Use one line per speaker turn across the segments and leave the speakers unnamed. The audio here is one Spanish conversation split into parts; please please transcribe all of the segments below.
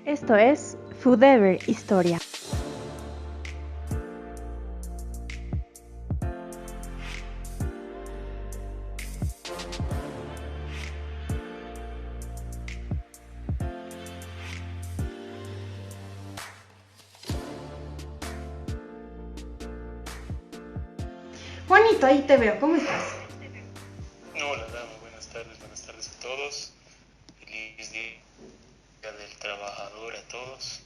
Esto es Forever Historia.
Juanito, ahí te veo, ¿cómo estás?
Hola, dama, buenas tardes a todos. Feliz día del trabajador a todos,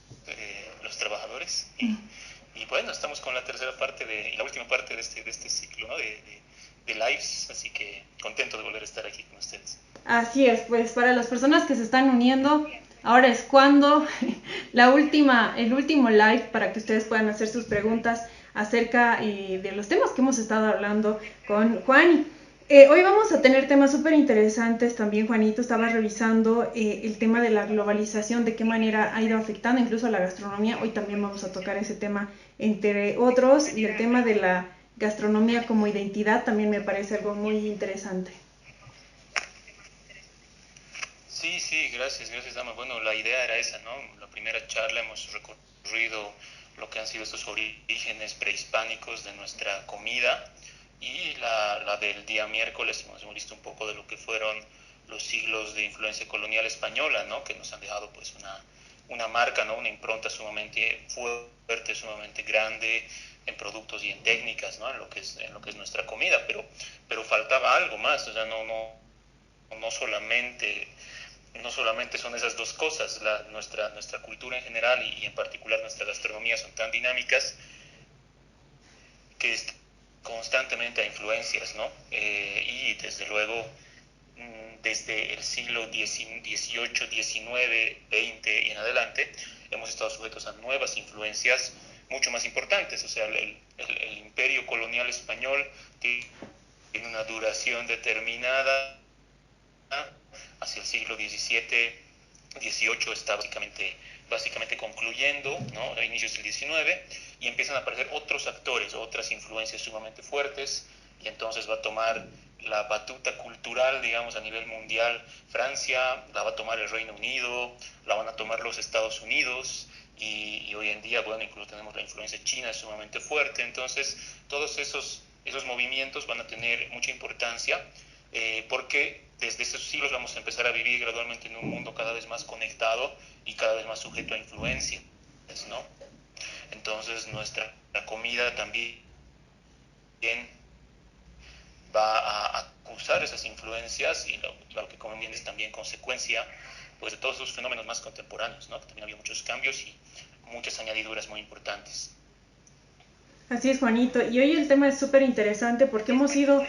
los trabajadores. Y bueno, estamos con la tercera parte y la última parte de este ciclo, ¿no? De lives, así que contento de volver a estar aquí con ustedes.
Así es, pues para las personas que se están uniendo, ahora es cuando el último live para que ustedes puedan hacer sus preguntas acerca de los temas que hemos estado hablando con Juani. Hoy vamos a tener temas súper interesantes también, Juanito. Estaba revisando el tema de la globalización, de qué manera ha ido afectando incluso a la gastronomía. Hoy también vamos a tocar ese tema, entre otros, y el tema de la gastronomía como identidad también me parece algo muy interesante.
Sí, gracias, dama. Bueno, la idea era esa, ¿no? La primera charla hemos recorrido lo que han sido estos orígenes prehispánicos de nuestra comida y la del día miércoles hemos visto un poco de lo que fueron los siglos de influencia colonial española, ¿no? Que nos han dejado pues una marca, ¿no? Una impronta sumamente fuerte, sumamente grande en productos y en técnicas, ¿no? En lo que es nuestra comida, pero faltaba algo más, o sea, no solamente no solamente son esas dos cosas, nuestra cultura en general y en particular nuestra gastronomía son tan dinámicas que constantemente hay influencias, ¿no? Y desde luego, desde el siglo XVIII, XIX, XX y en adelante, hemos estado sujetos a nuevas influencias mucho más importantes. O sea, el imperio colonial español tiene una duración determinada hacia el siglo XVII, XVIII está básicamente concluyendo, ¿no? A inicios del XIX, y empiezan a aparecer otros actores, otras influencias sumamente fuertes, y entonces va a tomar la batuta cultural, digamos, a nivel mundial. Francia la va a tomar el Reino Unido, la van a tomar los Estados Unidos, y hoy en día, bueno, incluso tenemos la influencia china sumamente fuerte. Entonces todos esos movimientos van a tener mucha importancia, porque desde esos siglos vamos a empezar a vivir gradualmente en un mundo cada vez más conectado y cada vez más sujeto a influencias, ¿no? Entonces nuestra comida también va a acusar esas influencias y lo que como bien es también consecuencia pues de todos esos fenómenos más contemporáneos, ¿no? Que también había muchos cambios y muchas añadiduras muy importantes.
Así es, Juanito. Y hoy el tema es súper interesante porque hemos ido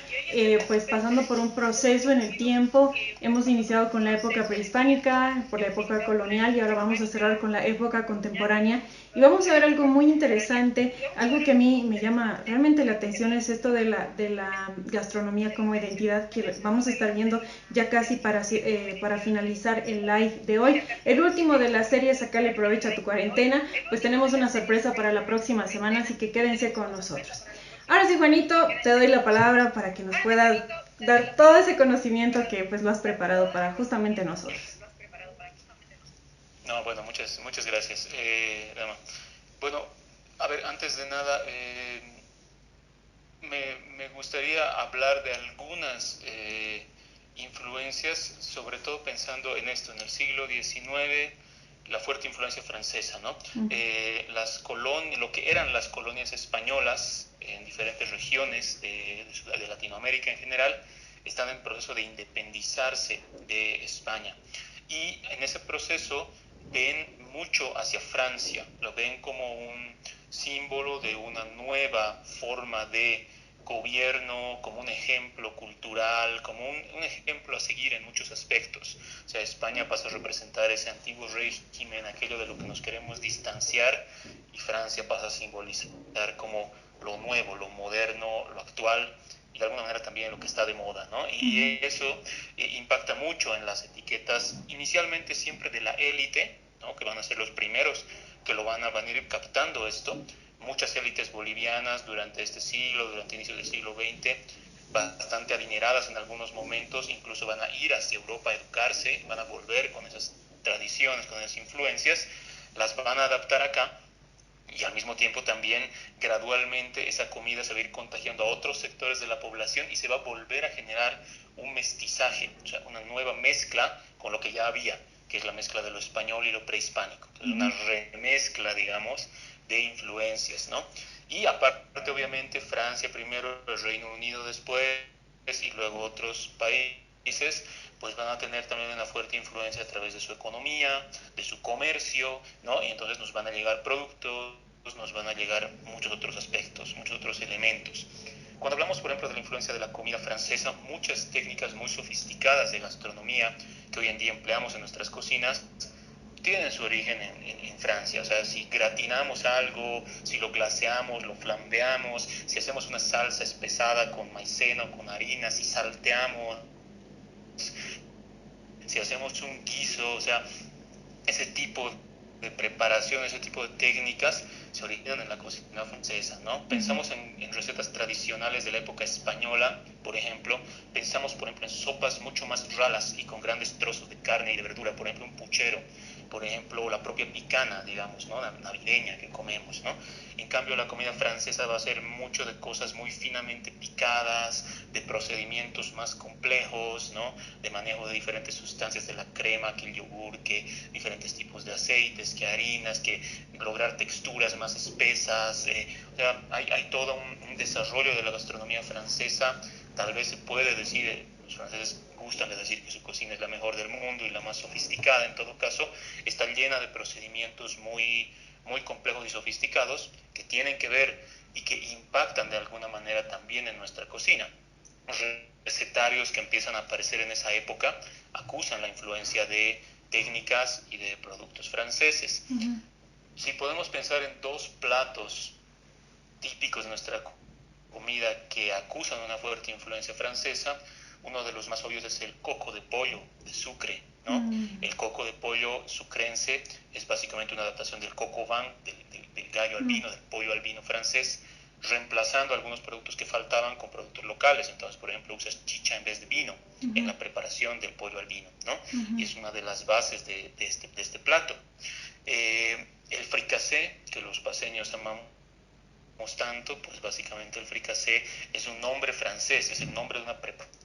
pues pasando por un proceso en el tiempo. Hemos iniciado con la época prehispánica, por la época colonial y ahora vamos a cerrar con la época contemporánea. Y vamos a ver algo muy interesante, algo que a mí me llama realmente la atención es esto de la gastronomía como identidad que vamos a estar viendo ya casi para finalizar el live de hoy. El último de la serie, Sacale provecho a tu cuarentena, pues tenemos una sorpresa para la próxima semana, así que quédense con nosotros. Ahora sí, Juanito, te doy la palabra para que nos puedas dar todo ese conocimiento que pues lo has preparado para justamente nosotros.
No, bueno, muchas gracias, Dama. Bueno, a ver, antes de nada, me gustaría hablar de algunas influencias, sobre todo pensando en esto, en el siglo XIX, la fuerte influencia francesa, ¿no? Lo que eran las colonias españolas en diferentes regiones de Latinoamérica en general, están en proceso de independizarse de España. Y en ese proceso ven mucho hacia Francia, lo ven como un símbolo de una nueva forma de gobierno, como un ejemplo cultural, como un ejemplo a seguir en muchos aspectos. O sea, España pasa a representar ese antiguo régimen, aquello de lo que nos queremos distanciar, y Francia pasa a simbolizar como lo nuevo, lo moderno, lo actual, y de alguna manera también lo que está de moda, ¿no? Y eso impacta mucho en las etiquetas, inicialmente siempre de la élite, ¿no? Que van a ser los primeros que van a ir captando esto. Muchas élites bolivianas durante este siglo, durante inicios del siglo XX, bastante adineradas en algunos momentos, incluso van a ir hacia Europa a educarse, van a volver con esas tradiciones, con esas influencias, las van a adaptar acá, y al mismo tiempo también gradualmente esa comida se va a ir contagiando a otros sectores de la población y se va a volver a generar un mestizaje, o sea, una nueva mezcla con lo que ya había, que es la mezcla de lo español y lo prehispánico. Entonces, una remezcla, digamos, de influencias, ¿no? Y aparte, obviamente, Francia primero, el Reino Unido después, y luego otros países, pues van a tener también una fuerte influencia a través de su economía, de su comercio, ¿no? Y entonces nos van a llegar productos, nos van a llegar muchos otros aspectos, muchos otros elementos. Cuando hablamos, por ejemplo, de la influencia de la comida francesa, muchas técnicas muy sofisticadas de gastronomía que hoy en día empleamos en nuestras cocinas tienen su origen en Francia. O sea, si gratinamos algo, si lo glaseamos, lo flambeamos, si hacemos una salsa espesada con maicena o con harina, si salteamos, si hacemos un guiso, o sea, ese tipo de preparación, ese tipo de técnicas se originan en la cocina francesa, ¿no? Pensamos en recetas tradicionales de la época española, por ejemplo, pensamos, por ejemplo, en sopas mucho más ralas y con grandes trozos de carne y de verdura, por ejemplo, un puchero, por ejemplo, la propia picana, digamos, ¿no? La navideña que comemos, ¿no? En cambio, la comida francesa va a ser mucho de cosas muy finamente picadas, de procedimientos más complejos, ¿no? De manejo de diferentes sustancias de la crema, que el yogur, que diferentes tipos de aceites, que harinas, que lograr texturas más espesas. O sea, hay todo un desarrollo de la gastronomía francesa. Tal vez se puede decir, los franceses gustan de decir que su cocina es la mejor del mundo y la más sofisticada. En todo caso, está llena de procedimientos muy complejos y sofisticados que tienen que ver y que impactan de alguna manera también en nuestra cocina. Los recetarios que empiezan a aparecer en esa época acusan la influencia de técnicas y de productos franceses. Si podemos pensar en dos platos típicos de nuestra comida que acusan una fuerte influencia francesa, uno de los más obvios es el coco de pollo de Sucre, ¿no? El coco de pollo sucrense es básicamente una adaptación del coq au vin, del gallo albino, del pollo albino francés, reemplazando algunos productos que faltaban con productos locales. Entonces, por ejemplo, usas chicha en vez de vino en la preparación del pollo albino, ¿no? Y es una de las bases de este plato. El fricasé, que los paseños amamos tanto, pues básicamente el fricasé es un nombre francés, es el nombre de una preparación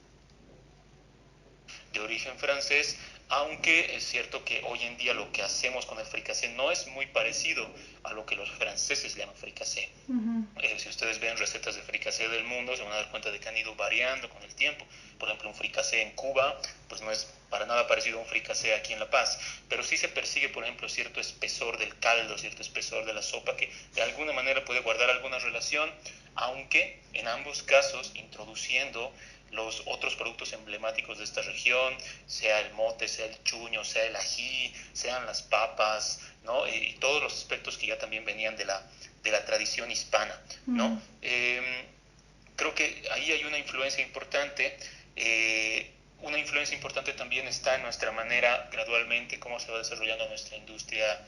de origen francés, aunque es cierto que hoy en día lo que hacemos con el fricasé no es muy parecido a lo que los franceses llaman fricasé. Si ustedes ven recetas de fricasé del mundo, se van a dar cuenta de que han ido variando con el tiempo. Por ejemplo, un fricasé en Cuba, pues no es para nada parecido a un fricasé aquí en La Paz, pero sí se persigue, por ejemplo, cierto espesor del caldo, cierto espesor de la sopa, que de alguna manera puede guardar alguna relación, aunque en ambos casos introduciendo los otros productos emblemáticos de esta región, sea el mote, sea el chuño, sea el ají, sean las papas, ¿no? Y todos los aspectos que ya también venían de la tradición hispana, ¿no? Creo que ahí hay una influencia importante también está en nuestra manera, gradualmente, cómo se va desarrollando nuestra industria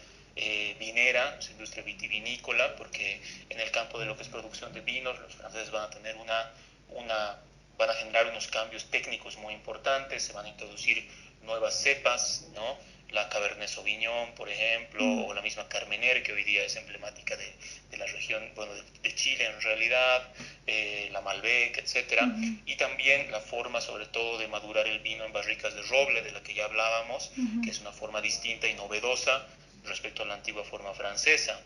vinera, nuestra industria vitivinícola, porque en el campo de lo que es producción de vinos, los franceses van a tener van a generar unos cambios técnicos muy importantes, se van a introducir nuevas cepas, ¿no? La Cabernet Sauvignon, por ejemplo, o la misma Carmener, que hoy día es emblemática de la región, bueno, de Chile en realidad, la Malbec, etcétera, y también la forma, sobre todo, de madurar el vino en barricas de roble, de la que ya hablábamos, que es una forma distinta y novedosa respecto a la antigua forma francesa.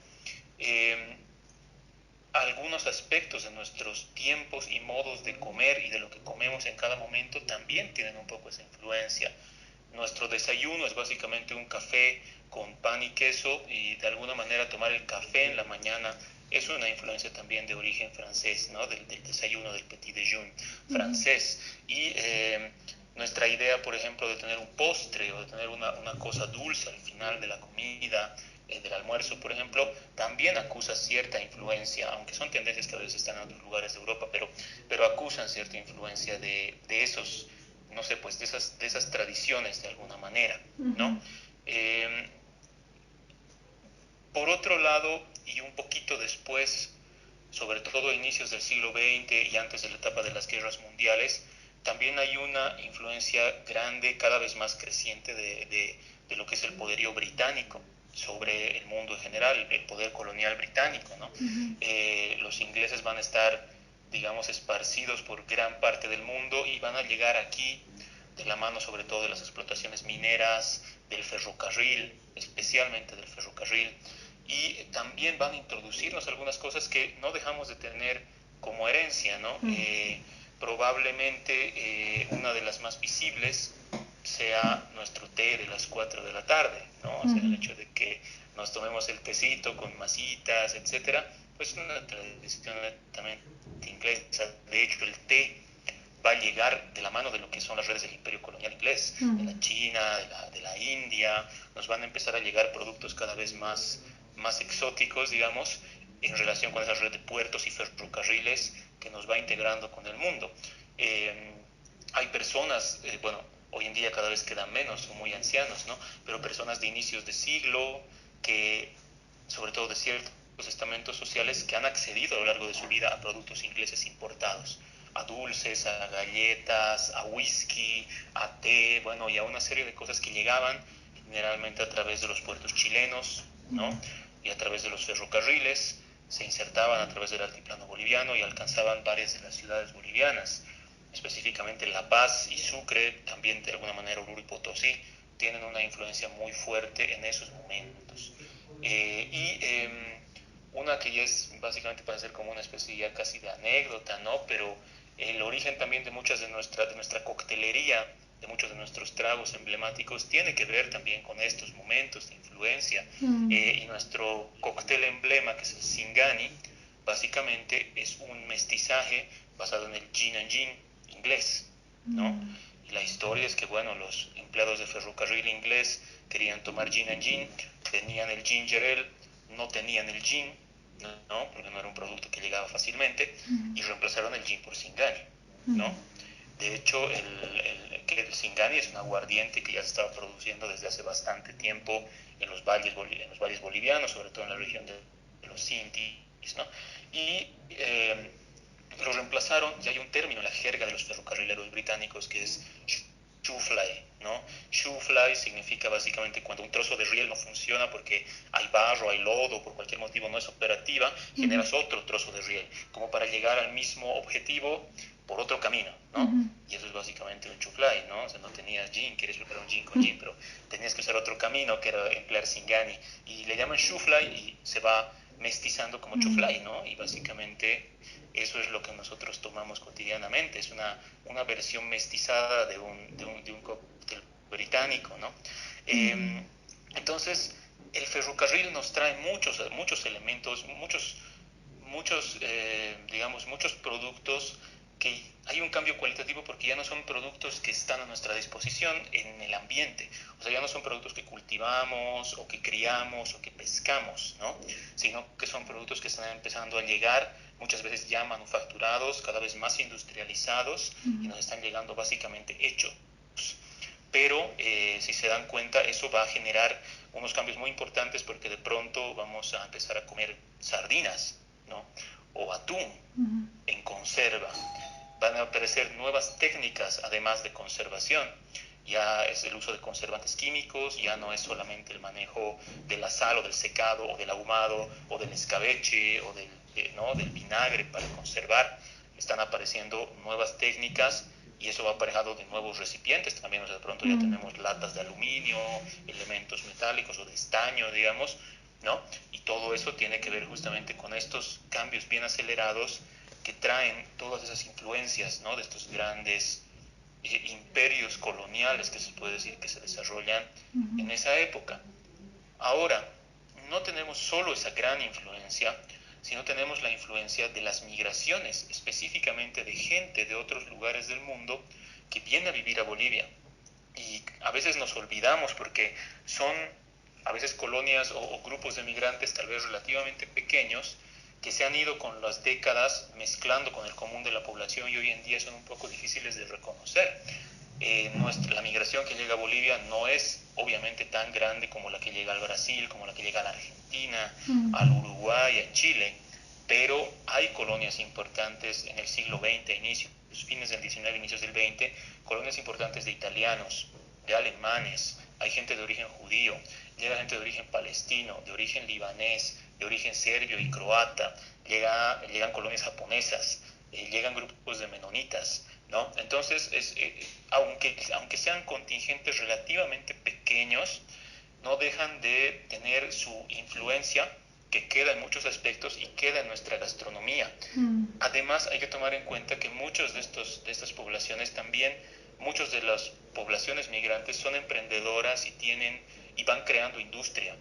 Algunos aspectos de nuestros tiempos y modos de comer y de lo que comemos en cada momento también tienen un poco esa influencia. Nuestro desayuno es básicamente un café con pan y queso, y de alguna manera tomar el café en la mañana es una influencia también de origen francés, ¿no? Del desayuno, del petit déjeuner francés. Y nuestra idea, por ejemplo, de tener un postre o de tener una cosa dulce al final de la comida, del almuerzo, por ejemplo, también acusa cierta influencia, aunque son tendencias que a veces están en otros lugares de Europa, pero acusan cierta influencia de esos, no sé, pues de esas tradiciones de alguna manera, ¿no? Por otro lado, y un poquito después, sobre todo a inicios del siglo XX y antes de la etapa de las guerras mundiales, también hay una influencia grande, cada vez más creciente, de lo que es el poderío británico sobre el mundo en general, el poder colonial británico, ¿no? Los ingleses van a estar, digamos, esparcidos por gran parte del mundo y van a llegar aquí de la mano sobre todo de las explotaciones mineras, del ferrocarril, especialmente del ferrocarril, y también van a introducirnos algunas cosas que no dejamos de tener como herencia, ¿no? Probablemente una de las más visibles sea nuestro té de las 4 de la tarde, ¿no? O sea, el hecho de que nos tomemos el tecito con masitas, etcétera, pues es una tradición netamente inglesa. De hecho, el té va a llegar de la mano de lo que son las redes del imperio colonial inglés, de la China, de la India. Nos van a empezar a llegar productos cada vez más exóticos, digamos, en relación con esa red de puertos y ferrocarriles que nos va integrando con el mundo. Hay personas, bueno, hoy en día cada vez quedan menos, son muy ancianos, ¿no? Pero personas de inicios de siglo, que, sobre todo de ciertos estamentos sociales, que han accedido a lo largo de su vida a productos ingleses importados, a dulces, a galletas, a whisky, a té, bueno, y a una serie de cosas que llegaban generalmente a través de los puertos chilenos, ¿no? Y a través de los ferrocarriles, se insertaban a través del altiplano boliviano y alcanzaban varias de las ciudades bolivianas, específicamente La Paz y Sucre, también de alguna manera Oruro y Potosí, tienen una influencia muy fuerte en esos momentos. Una que ya es básicamente para ser como una especie ya casi de anécdota, ¿no? Pero el origen también de muchas de nuestra coctelería, de muchos de nuestros tragos emblemáticos, tiene que ver también con estos momentos de influencia. Y nuestro cóctel emblema, que es el Singani, básicamente es un mestizaje basado en el gin and gin inglés, ¿no? Y la historia es que, bueno, los empleados de ferrocarril inglés querían tomar gin and gin, tenían el ginger ale, no tenían el gin, ¿no? Porque no era un producto que llegaba fácilmente, y reemplazaron el gin por Singani, ¿no? De hecho, el Singani es un aguardiente que ya se estaba produciendo desde hace bastante tiempo en los valles bolivianos, sobre todo en la región de los Sintis, ¿no? Y lo reemplazaron, y hay un término en la jerga de los ferrocarrileros británicos que es shoe fly, ¿no? Shoe fly significa básicamente cuando un trozo de riel no funciona porque hay barro, hay lodo, por cualquier motivo no es operativa, generas otro trozo de riel, como para llegar al mismo objetivo por otro camino, ¿no? Y eso es básicamente un shoe fly, ¿no? O sea, no tenías gin, quieres preparar un gin con gin, pero tenías que usar otro camino que era emplear Singani, y le llaman shoe fly y se va mestizando como shoe fly, ¿no? Y básicamente eso es lo que nosotros tomamos cotidianamente, es una versión mestizada de un cóctel británico, ¿no? Entonces, el ferrocarril nos trae muchos elementos, digamos, muchos productos que hay un cambio cualitativo porque ya no son productos que están a nuestra disposición en el ambiente, o sea, ya no son productos que cultivamos o que criamos o que pescamos, ¿no? Sino que son productos que están empezando a llegar, muchas veces ya manufacturados, cada vez más industrializados, y nos están llegando básicamente hechos. Pero si se dan cuenta, eso va a generar unos cambios muy importantes porque de pronto vamos a empezar a comer sardinas, ¿no? O atún en conserva. Van a aparecer nuevas técnicas además de conservación. Ya es el uso de conservantes químicos, ya no es solamente el manejo de la sal o del secado o del ahumado o del escabeche o del vinagre para conservar. Están apareciendo nuevas técnicas y eso va aparejado de nuevos recipientes también. O sea, de pronto ya tenemos latas de aluminio, elementos metálicos o de estaño, digamos, ¿no? Y todo eso tiene que ver justamente con estos cambios bien acelerados que traen todas esas influencias, ¿no? De estos grandes imperios coloniales que se puede decir que se desarrollan en esa época. Ahora, no tenemos solo esa gran influencia, sino tenemos la influencia de las migraciones, específicamente de gente de otros lugares del mundo que viene a vivir a Bolivia. Y a veces nos olvidamos porque son a veces colonias o grupos de migrantes tal vez relativamente pequeños que se han ido con las décadas mezclando con el común de la población y hoy en día son un poco difíciles de reconocer. La migración que llega a Bolivia no es obviamente tan grande como la que llega al Brasil, como la que llega a la Argentina, al Uruguay, a Chile, pero hay colonias importantes en el siglo XX, fines del XIX, inicios del XX, colonias importantes de italianos, de alemanes, hay gente de origen judío, llega gente de origen palestino, de origen libanés, de origen serbio y croata, llegan colonias japonesas, llegan grupos de menonitas, ¿no? Entonces, aunque sean contingentes relativamente pequeños, no dejan de tener su influencia que queda en muchos aspectos y queda en nuestra gastronomía. Además, hay que tomar en cuenta que muchos de estas poblaciones también, muchas de las poblaciones migrantes son emprendedoras y van creando industria,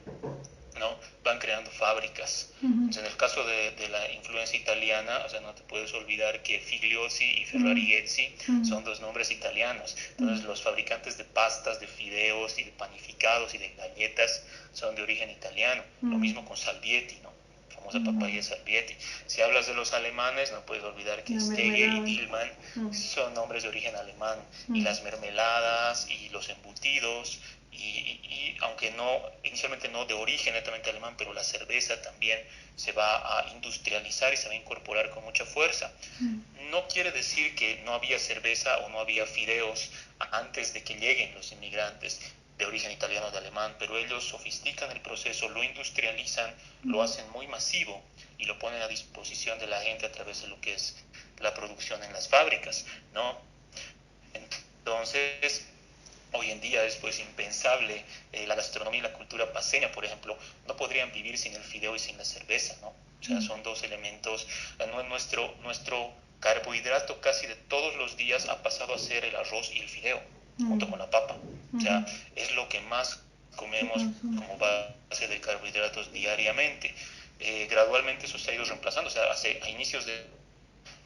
¿no? Van creando fábricas. Entonces, en el caso de la influencia italiana, o sea, no te puedes olvidar que Figliosi y Ferrariezzi son dos nombres italianos. Entonces, los fabricantes de pastas, de fideos y de panificados y de galletas son de origen italiano. Lo mismo con Salvietti, ¿no? La famosa papaya de Salvietti. Si hablas de los alemanes, no puedes olvidar que Steger y Dillmann son nombres de origen alemán. Y las mermeladas y los embutidos, y aunque inicialmente no de origen netamente alemán, pero la cerveza también se va a industrializar y se va a incorporar con mucha fuerza. No quiere decir que no había cerveza o no había fideos antes de que lleguen los inmigrantes de origen italiano o de alemán, pero ellos sofistican el proceso, lo industrializan, lo hacen muy masivo y lo ponen a disposición de la gente a través de lo que es la producción en las fábricas, ¿no? Entonces, hoy en día es pues impensable, la gastronomía y la cultura paceña, por ejemplo, no podrían vivir sin el fideo y sin la cerveza, ¿no? O sea, son dos elementos. Nuestro carbohidrato casi de todos los días ha pasado a ser el arroz y el fideo, junto con la papa. O sea, es lo que más comemos como base de carbohidratos diariamente. Gradualmente eso se ha ido reemplazando. O sea, a inicios de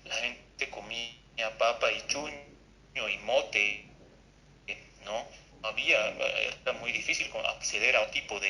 la gente comía papa y chuño y mote, ¿no? Era muy difícil acceder a un tipo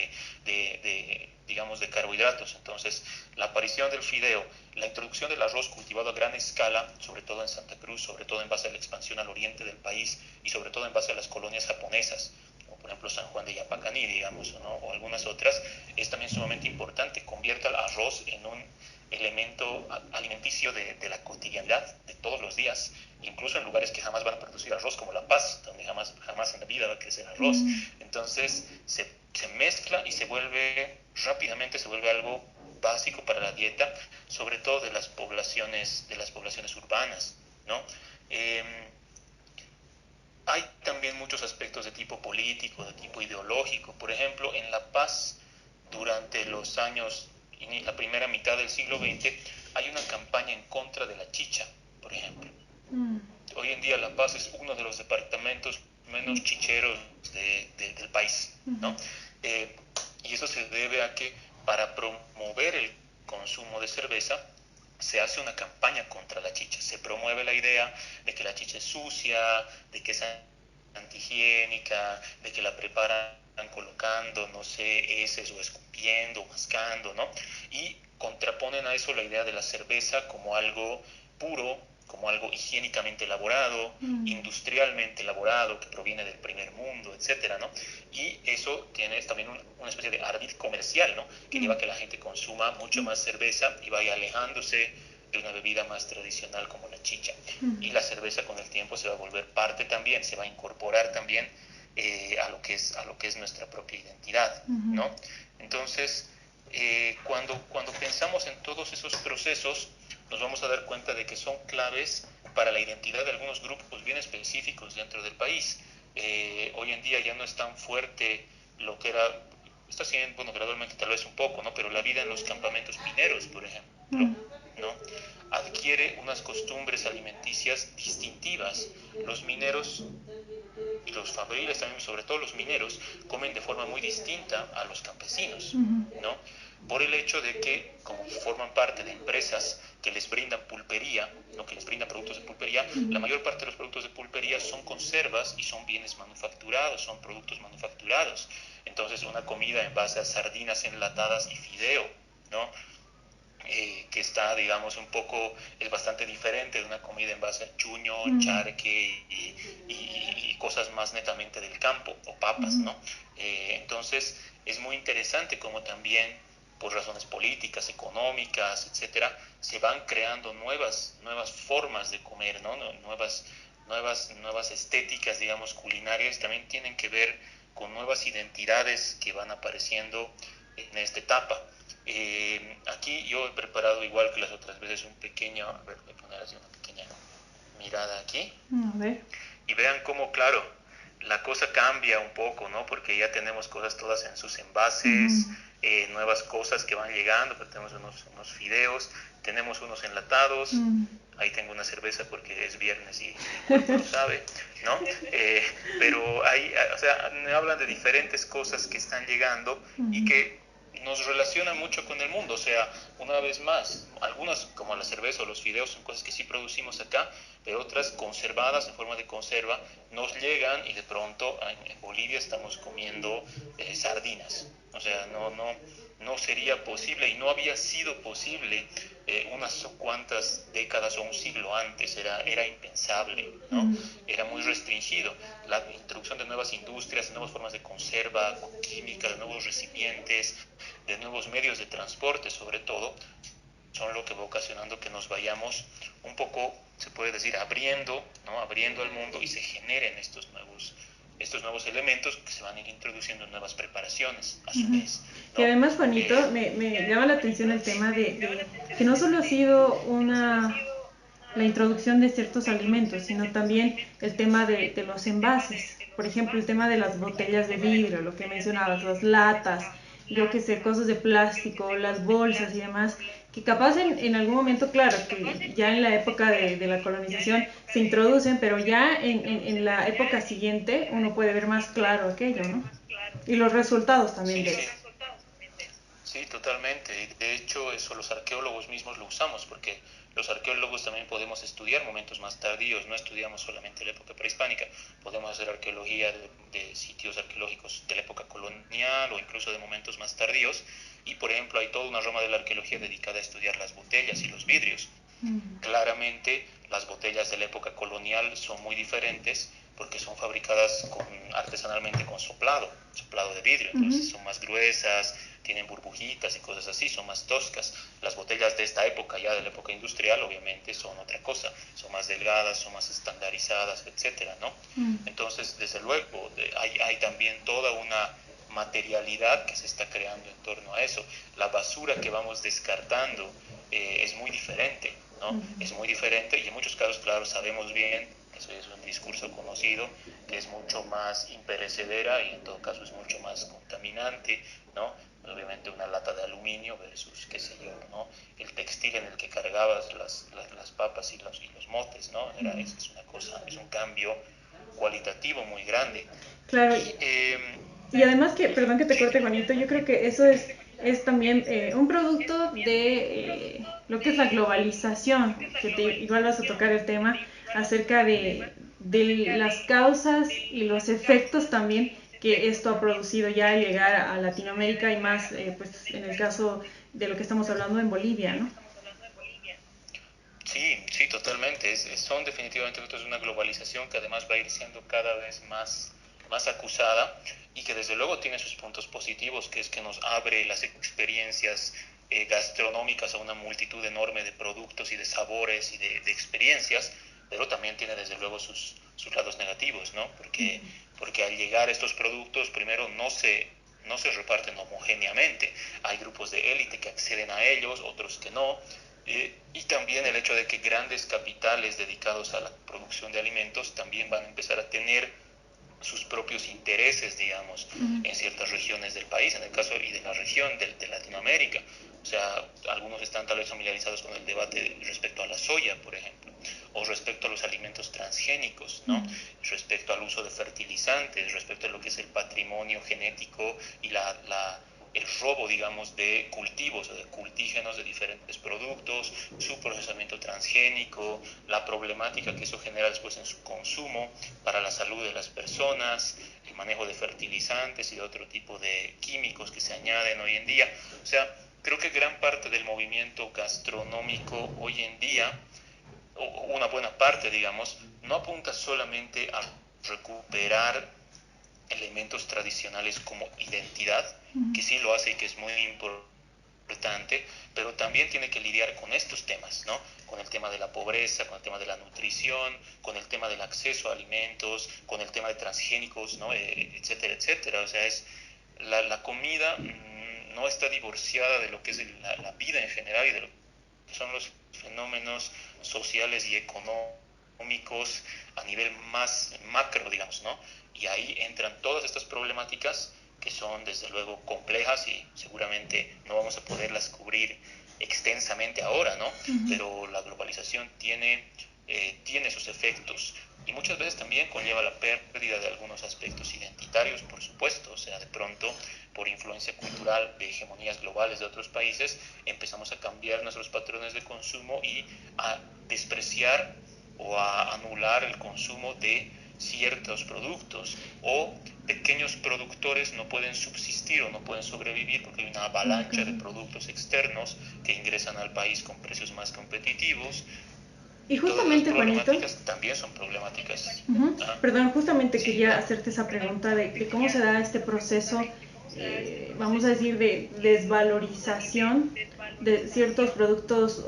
digamos, de carbohidratos. Entonces, la aparición del fideo, la introducción del arroz cultivado a gran escala, sobre todo en Santa Cruz, sobre todo en base a la expansión al oriente del país y sobre todo en base a las colonias japonesas, como por ejemplo San Juan de Yapacaní, digamos, ¿no? O algunas otras, es también sumamente importante. Convierte al arroz en un elemento alimenticio de la cotidianidad, de todos los días, incluso en lugares que jamás van a producir arroz, como La Paz, donde jamás en la vida va a crecer arroz. Entonces se mezcla y rápidamente se vuelve algo básico para la dieta, sobre todo de las poblaciones urbanas, ¿no? Hay también muchos aspectos de tipo político, de tipo ideológico. Por ejemplo, en La Paz, durante los años, la primera mitad del siglo XX, hay una campaña en contra de la chicha, por ejemplo. Hoy en día La Paz es uno de los departamentos menos chicheros del país, ¿no? Y eso se debe a que para promover el consumo de cerveza se hace una campaña contra la chicha. Se promueve la idea de que la chicha es sucia, de que es antihigiénica, de que la preparan colocando, no sé, heces o escupiendo, o mascando, ¿no? Y contraponen a eso la idea de la cerveza como algo puro, como algo higiénicamente elaborado, industrialmente elaborado, que proviene del primer mundo, etcétera, ¿no? Y eso tiene también una especie de ardid comercial, ¿no? Que lleva a que la gente consuma mucho más cerveza y vaya alejándose de una bebida más tradicional como la chicha. Y la cerveza con el tiempo se va a volver parte también, se va a incorporar también a lo que es nuestra propia identidad, ¿no? Entonces, cuando pensamos en todos esos procesos, nos vamos a dar cuenta de que son claves para la identidad de algunos grupos bien específicos dentro del país. Hoy en día ya no es tan fuerte lo que era, está siendo, bueno, gradualmente tal vez un poco, ¿no? Pero la vida en los campamentos mineros, por ejemplo, ¿no? Adquiere unas costumbres alimenticias distintivas. Los mineros y los fabriles también, sobre todo los mineros, comen de forma muy distinta a los campesinos, ¿no? Por el hecho de que, como forman parte de empresas que les brindan pulpería, ¿no? Que les brindan productos de pulpería, la mayor parte de los productos de pulpería son conservas y son bienes manufacturados, son productos manufacturados. Entonces, una comida en base a sardinas enlatadas y fideo, ¿no? Que está, digamos, es bastante diferente de una comida en base a chuño, charque y cosas más netamente del campo, o papas, ¿no? Entonces, es muy interesante como también, por razones políticas, económicas, etcétera, se van creando nuevas formas de comer, ¿no? Nuevas estéticas, digamos, culinarias, también tienen que ver con nuevas identidades que van apareciendo en esta etapa. Aquí yo he preparado, igual que las otras veces, un pequeño, a ver, voy a poner así una pequeña mirada aquí,
A ver.
y vean cómo, claro, la cosa cambia un poco, ¿no? Porque ya tenemos cosas todas en sus envases, nuevas cosas que van llegando, pero tenemos unos fideos, tenemos unos enlatados, ahí tengo una cerveza porque es viernes y el cuerpo lo sabe, ¿no? Pero ahí, o sea, me hablan de diferentes cosas que están llegando y que nos relacionan mucho con el mundo. O sea, una vez más, algunas como la cerveza o los fideos son cosas que sí producimos acá, pero otras conservadas en forma de conserva nos llegan y de pronto en Bolivia estamos comiendo sardinas. O sea, no sería posible y no había sido posible unas cuantas décadas o un siglo antes, era impensable, ¿no? Era muy restringido. La introducción de nuevas industrias, de nuevas formas de conserva, química, de nuevos recipientes, de nuevos medios de transporte sobre todo, son lo que va ocasionando que nos vayamos un poco, se puede decir, abriendo, ¿no? Abriendo al mundo y se generen estos nuevos elementos que se van a ir introduciendo en nuevas preparaciones a su vez, ¿no?
Y además, Juanito, me llama la atención el tema de que no solo ha sido la introducción de ciertos alimentos, sino también el tema de los envases. Por ejemplo, el tema de las botellas de vidrio, lo que mencionabas, las latas, yo que sé, cosas de plástico, las bolsas y demás, que capaz en algún momento, claro, que ya en la época de la colonización se introducen, pero ya en la época siguiente uno puede ver más claro aquello, ¿no? Y los resultados también de eso.
Sí, totalmente. Y de hecho, eso los arqueólogos mismos lo usamos, porque los arqueólogos también podemos estudiar momentos más tardíos, no estudiamos solamente la época prehispánica, podemos hacer arqueología de sitios arqueológicos de la época colonial o incluso de momentos más tardíos. Y por ejemplo, hay toda una rama de la arqueología dedicada a estudiar las botellas y los vidrios. Claramente, las botellas de la época colonial son muy diferentes porque son fabricadas artesanalmente con soplado de vidrio, entonces son más gruesas, tienen burbujitas y cosas así, son más toscas. Las botellas de esta época, ya de la época industrial, obviamente son otra cosa, son más delgadas, son más estandarizadas, etcétera, ¿no? Entonces, desde luego, hay también toda una materialidad que se está creando en torno a eso. La basura que vamos descartando es muy diferente, ¿no? Es muy diferente y en muchos casos, claro, sabemos bien, eso es un discurso conocido, que es mucho más imperecedera y en todo caso es mucho más contaminante, ¿no? Obviamente una lata de aluminio versus, qué sé yo, ¿no? El textil en el que cargabas las papas y los motes, ¿no? Es una cosa, es un cambio cualitativo muy grande.
Claro, y además que, perdón que te
Sí,
corte, Juanito, yo creo que eso es también un producto de lo que es la globalización, que igual vas a tocar el tema acerca de las causas y los efectos también que esto ha producido ya al llegar a Latinoamérica y más, pues en el caso de lo que estamos hablando en Bolivia, ¿no?
sí, sí, totalmente. Son definitivamente frutos de una globalización que además va a ir siendo cada vez más acusada y que desde luego tiene sus puntos positivos, que es que nos abre las experiencias gastronómicas a una multitud enorme de productos y de sabores y de experiencias, pero también tiene desde luego sus lados negativos, ¿no? Porque al llegar estos productos, primero no se reparten homogéneamente. Hay grupos de élite que acceden a ellos, otros que no. Y también el hecho de que grandes capitales dedicados a la producción de alimentos también van a empezar a tener sus propios intereses, digamos, en ciertas regiones del país, en el caso y de la región de Latinoamérica. O sea, algunos están tal vez familiarizados con el debate respecto a la soya, por ejemplo, o respecto a los alimentos transgénicos, ¿no? Respecto al uso de fertilizantes, respecto a lo que es el patrimonio genético y el robo, digamos, de cultivos o de cultígenos de diferentes productos, su procesamiento transgénico, la problemática que eso genera después en su consumo para la salud de las personas, el manejo de fertilizantes y de otro tipo de químicos que se añaden hoy en día. O sea, creo que gran parte del movimiento gastronómico hoy en día, o una buena parte, digamos, no apunta solamente a recuperar elementos tradicionales como identidad, que sí lo hace y que es muy importante, importante, pero también tiene que lidiar con estos temas, ¿no? Con el tema de la pobreza, con el tema de la nutrición, con el tema del acceso a alimentos, con el tema de transgénicos, ¿no? Etcétera, etcétera. O sea, la comida no está divorciada de lo que es la vida en general y de lo que son los fenómenos sociales y económicos a nivel más macro, digamos, ¿no? Y ahí entran todas estas problemáticas que son desde luego complejas y seguramente no vamos a poderlas cubrir extensamente ahora, ¿no? Pero la globalización tiene sus efectos y muchas veces también conlleva la pérdida de algunos aspectos identitarios, por supuesto. O sea, de pronto, por influencia cultural de hegemonías globales de otros países, empezamos a cambiar nuestros patrones de consumo y a despreciar o a anular el consumo de ciertos productos, o pequeños productores no pueden subsistir o no pueden sobrevivir porque hay una avalancha de productos externos que ingresan al país con precios más competitivos.
Y justamente, Juanito,
también son problemáticas.
Perdón, justamente quería hacerte esa pregunta de cómo se da este proceso, vamos a decir, de desvalorización de ciertos productos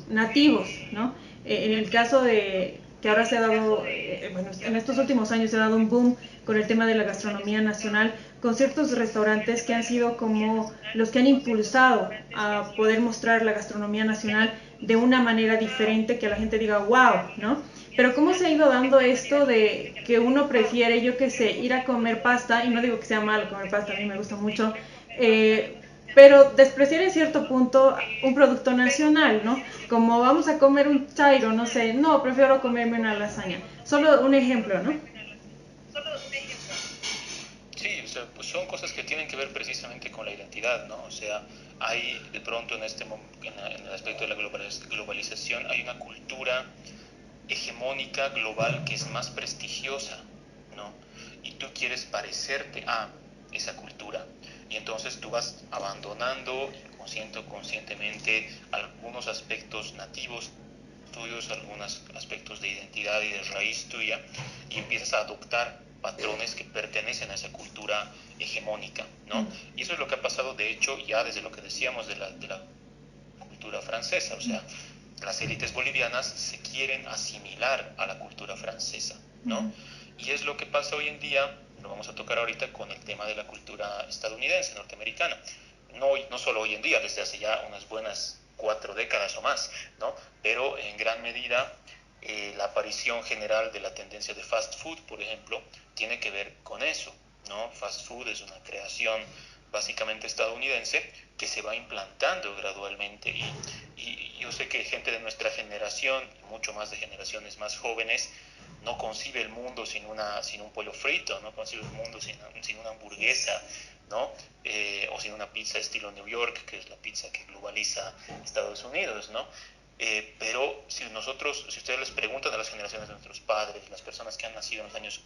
nativos, ¿no? En el caso de que ahora se ha dado, bueno, en estos últimos años se ha dado un boom con el tema de la gastronomía nacional, con ciertos restaurantes que han sido como los que han impulsado a poder mostrar la gastronomía nacional de una manera diferente, que la gente diga, wow, ¿no? Pero ¿cómo se ha ido dando esto de que uno prefiere, yo qué sé, ir a comer pasta, y no digo que sea malo comer pasta, a mí me gusta mucho, pero despreciar en cierto punto un producto nacional, ¿no? Como vamos a comer un chairo, no sé, no, prefiero comerme una lasaña. Solo un ejemplo, ¿no?
Sí, o sea, pues son cosas que tienen que ver precisamente con la identidad, ¿no? O sea, hay de pronto en en el aspecto de la globalización, hay una cultura hegemónica global que es más prestigiosa, ¿no? Y tú quieres parecerte a esa cultura. Y entonces tú vas abandonando inconsciente o conscientemente algunos aspectos nativos tuyos, algunos aspectos de identidad y de raíz tuya, y empiezas a adoptar patrones que pertenecen a esa cultura hegemónica, ¿no? Y eso es lo que ha pasado, de hecho, ya desde lo que decíamos de la cultura francesa. O sea, las élites bolivianas se quieren asimilar a la cultura francesa, ¿no? Y es lo que pasa hoy en día, lo vamos a tocar ahorita con el tema de la cultura estadounidense, norteamericana. No solo hoy en día, desde hace ya unas buenas 4 décadas o más, ¿no? Pero en gran medida la aparición general de la tendencia de fast food, por ejemplo, tiene que ver con eso, ¿no? Fast food es una creación básicamente estadounidense que se va implantando gradualmente y yo sé que gente de nuestra generación, mucho más de generaciones más jóvenes, no concibe el mundo sin un pollo frito, no concibe el mundo sin una hamburguesa, ¿no? O sin una pizza estilo New York, que es la pizza que globaliza Estados Unidos, ¿no? Pero si ustedes les preguntan a las generaciones de nuestros padres, las personas que han nacido en los años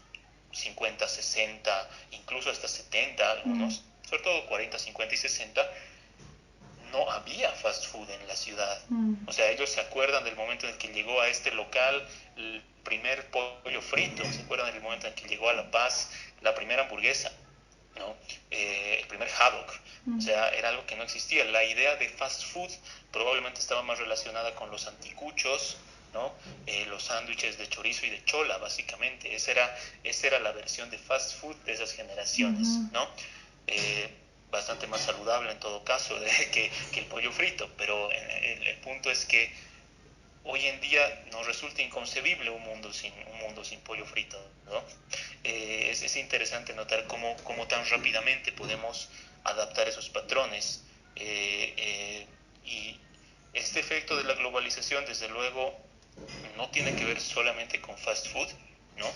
50, 60, incluso hasta 70 algunos, sobre todo 40, 50 y 60, no había fast food en la ciudad. O sea, ellos se acuerdan del momento en el que llegó a este local el primer pollo frito, se acuerdan del momento en el que llegó a La Paz la primera hamburguesa, ¿no? El primer haddock. O sea, era algo que no existía. La idea de fast food probablemente estaba más relacionada con los anticuchos, ¿no? Los sándwiches de chorizo y de chola, básicamente. Esa era la versión de fast food de esas generaciones, ¿no? Bastante más saludable en todo caso que el pollo frito, pero el punto es que hoy en día nos resulta inconcebible un mundo sin pollo frito, ¿no? Es interesante notar cómo tan rápidamente podemos adaptar esos patrones, y este efecto de la globalización, desde luego, no tiene que ver solamente con fast food, ¿no?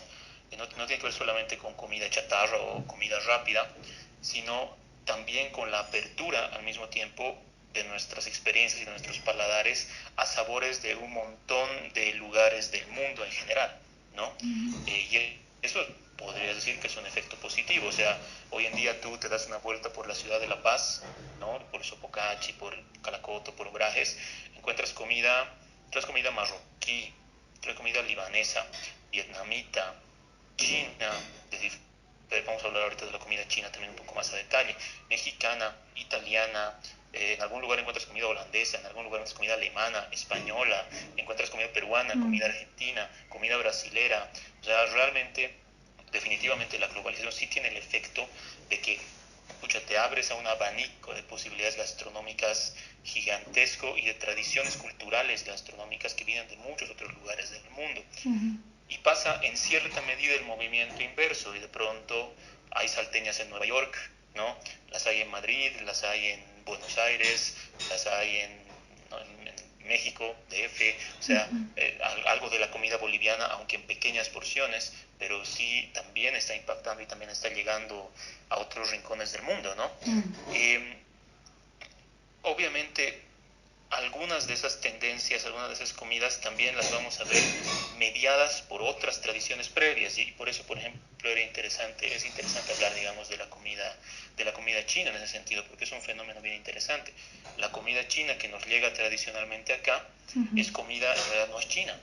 No tiene que ver solamente con comida chatarra o comida rápida, sino también con la apertura al mismo tiempo de nuestras experiencias y de nuestros paladares a sabores de un montón de lugares del mundo en general, ¿no? Y eso podría decir que es un efecto positivo. O sea, hoy en día tú te das una vuelta por la ciudad de La Paz, ¿no? Por Sopocachi, por Calacoto, por Obrajes, encuentras comida marroquí, encuentras comida libanesa, vietnamita, china, vamos a hablar ahorita de la comida china también un poco más a detalle, mexicana, italiana, En algún lugar encuentras comida holandesa, en algún lugar encuentras comida alemana, española, encuentras comida peruana, comida argentina, comida brasilera. O sea, realmente, definitivamente la globalización sí tiene el efecto de que pucha, te abres a un abanico de posibilidades gastronómicas gigantesco y de tradiciones culturales gastronómicas que vienen de muchos otros lugares del mundo. Y pasa en cierta medida el movimiento inverso y de pronto hay salteñas en Nueva York, ¿no? Las hay en Madrid, las hay en Buenos Aires, las hay ¿no? en México, DF, o sea, algo de la comida boliviana, aunque en pequeñas porciones, pero sí también está impactando y también está llegando a otros rincones del mundo, ¿no? Obviamente algunas de esas tendencias, algunas de esas comidas también las vamos a ver mediadas por otras tradiciones previas y por eso, por ejemplo, es interesante hablar, digamos, de la comida china en ese sentido, porque es un fenómeno bien interesante. La comida china que nos llega tradicionalmente acá es comida, en realidad no es china,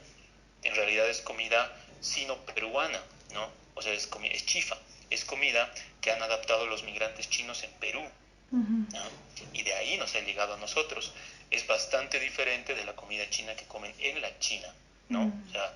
en realidad es comida sino-peruana, ¿no? O sea, es chifa, es comida que han adaptado los migrantes chinos en Perú, ¿no? Y de ahí nos ha llegado a nosotros. Es bastante diferente de la comida china que comen en la China, ¿no? O sea,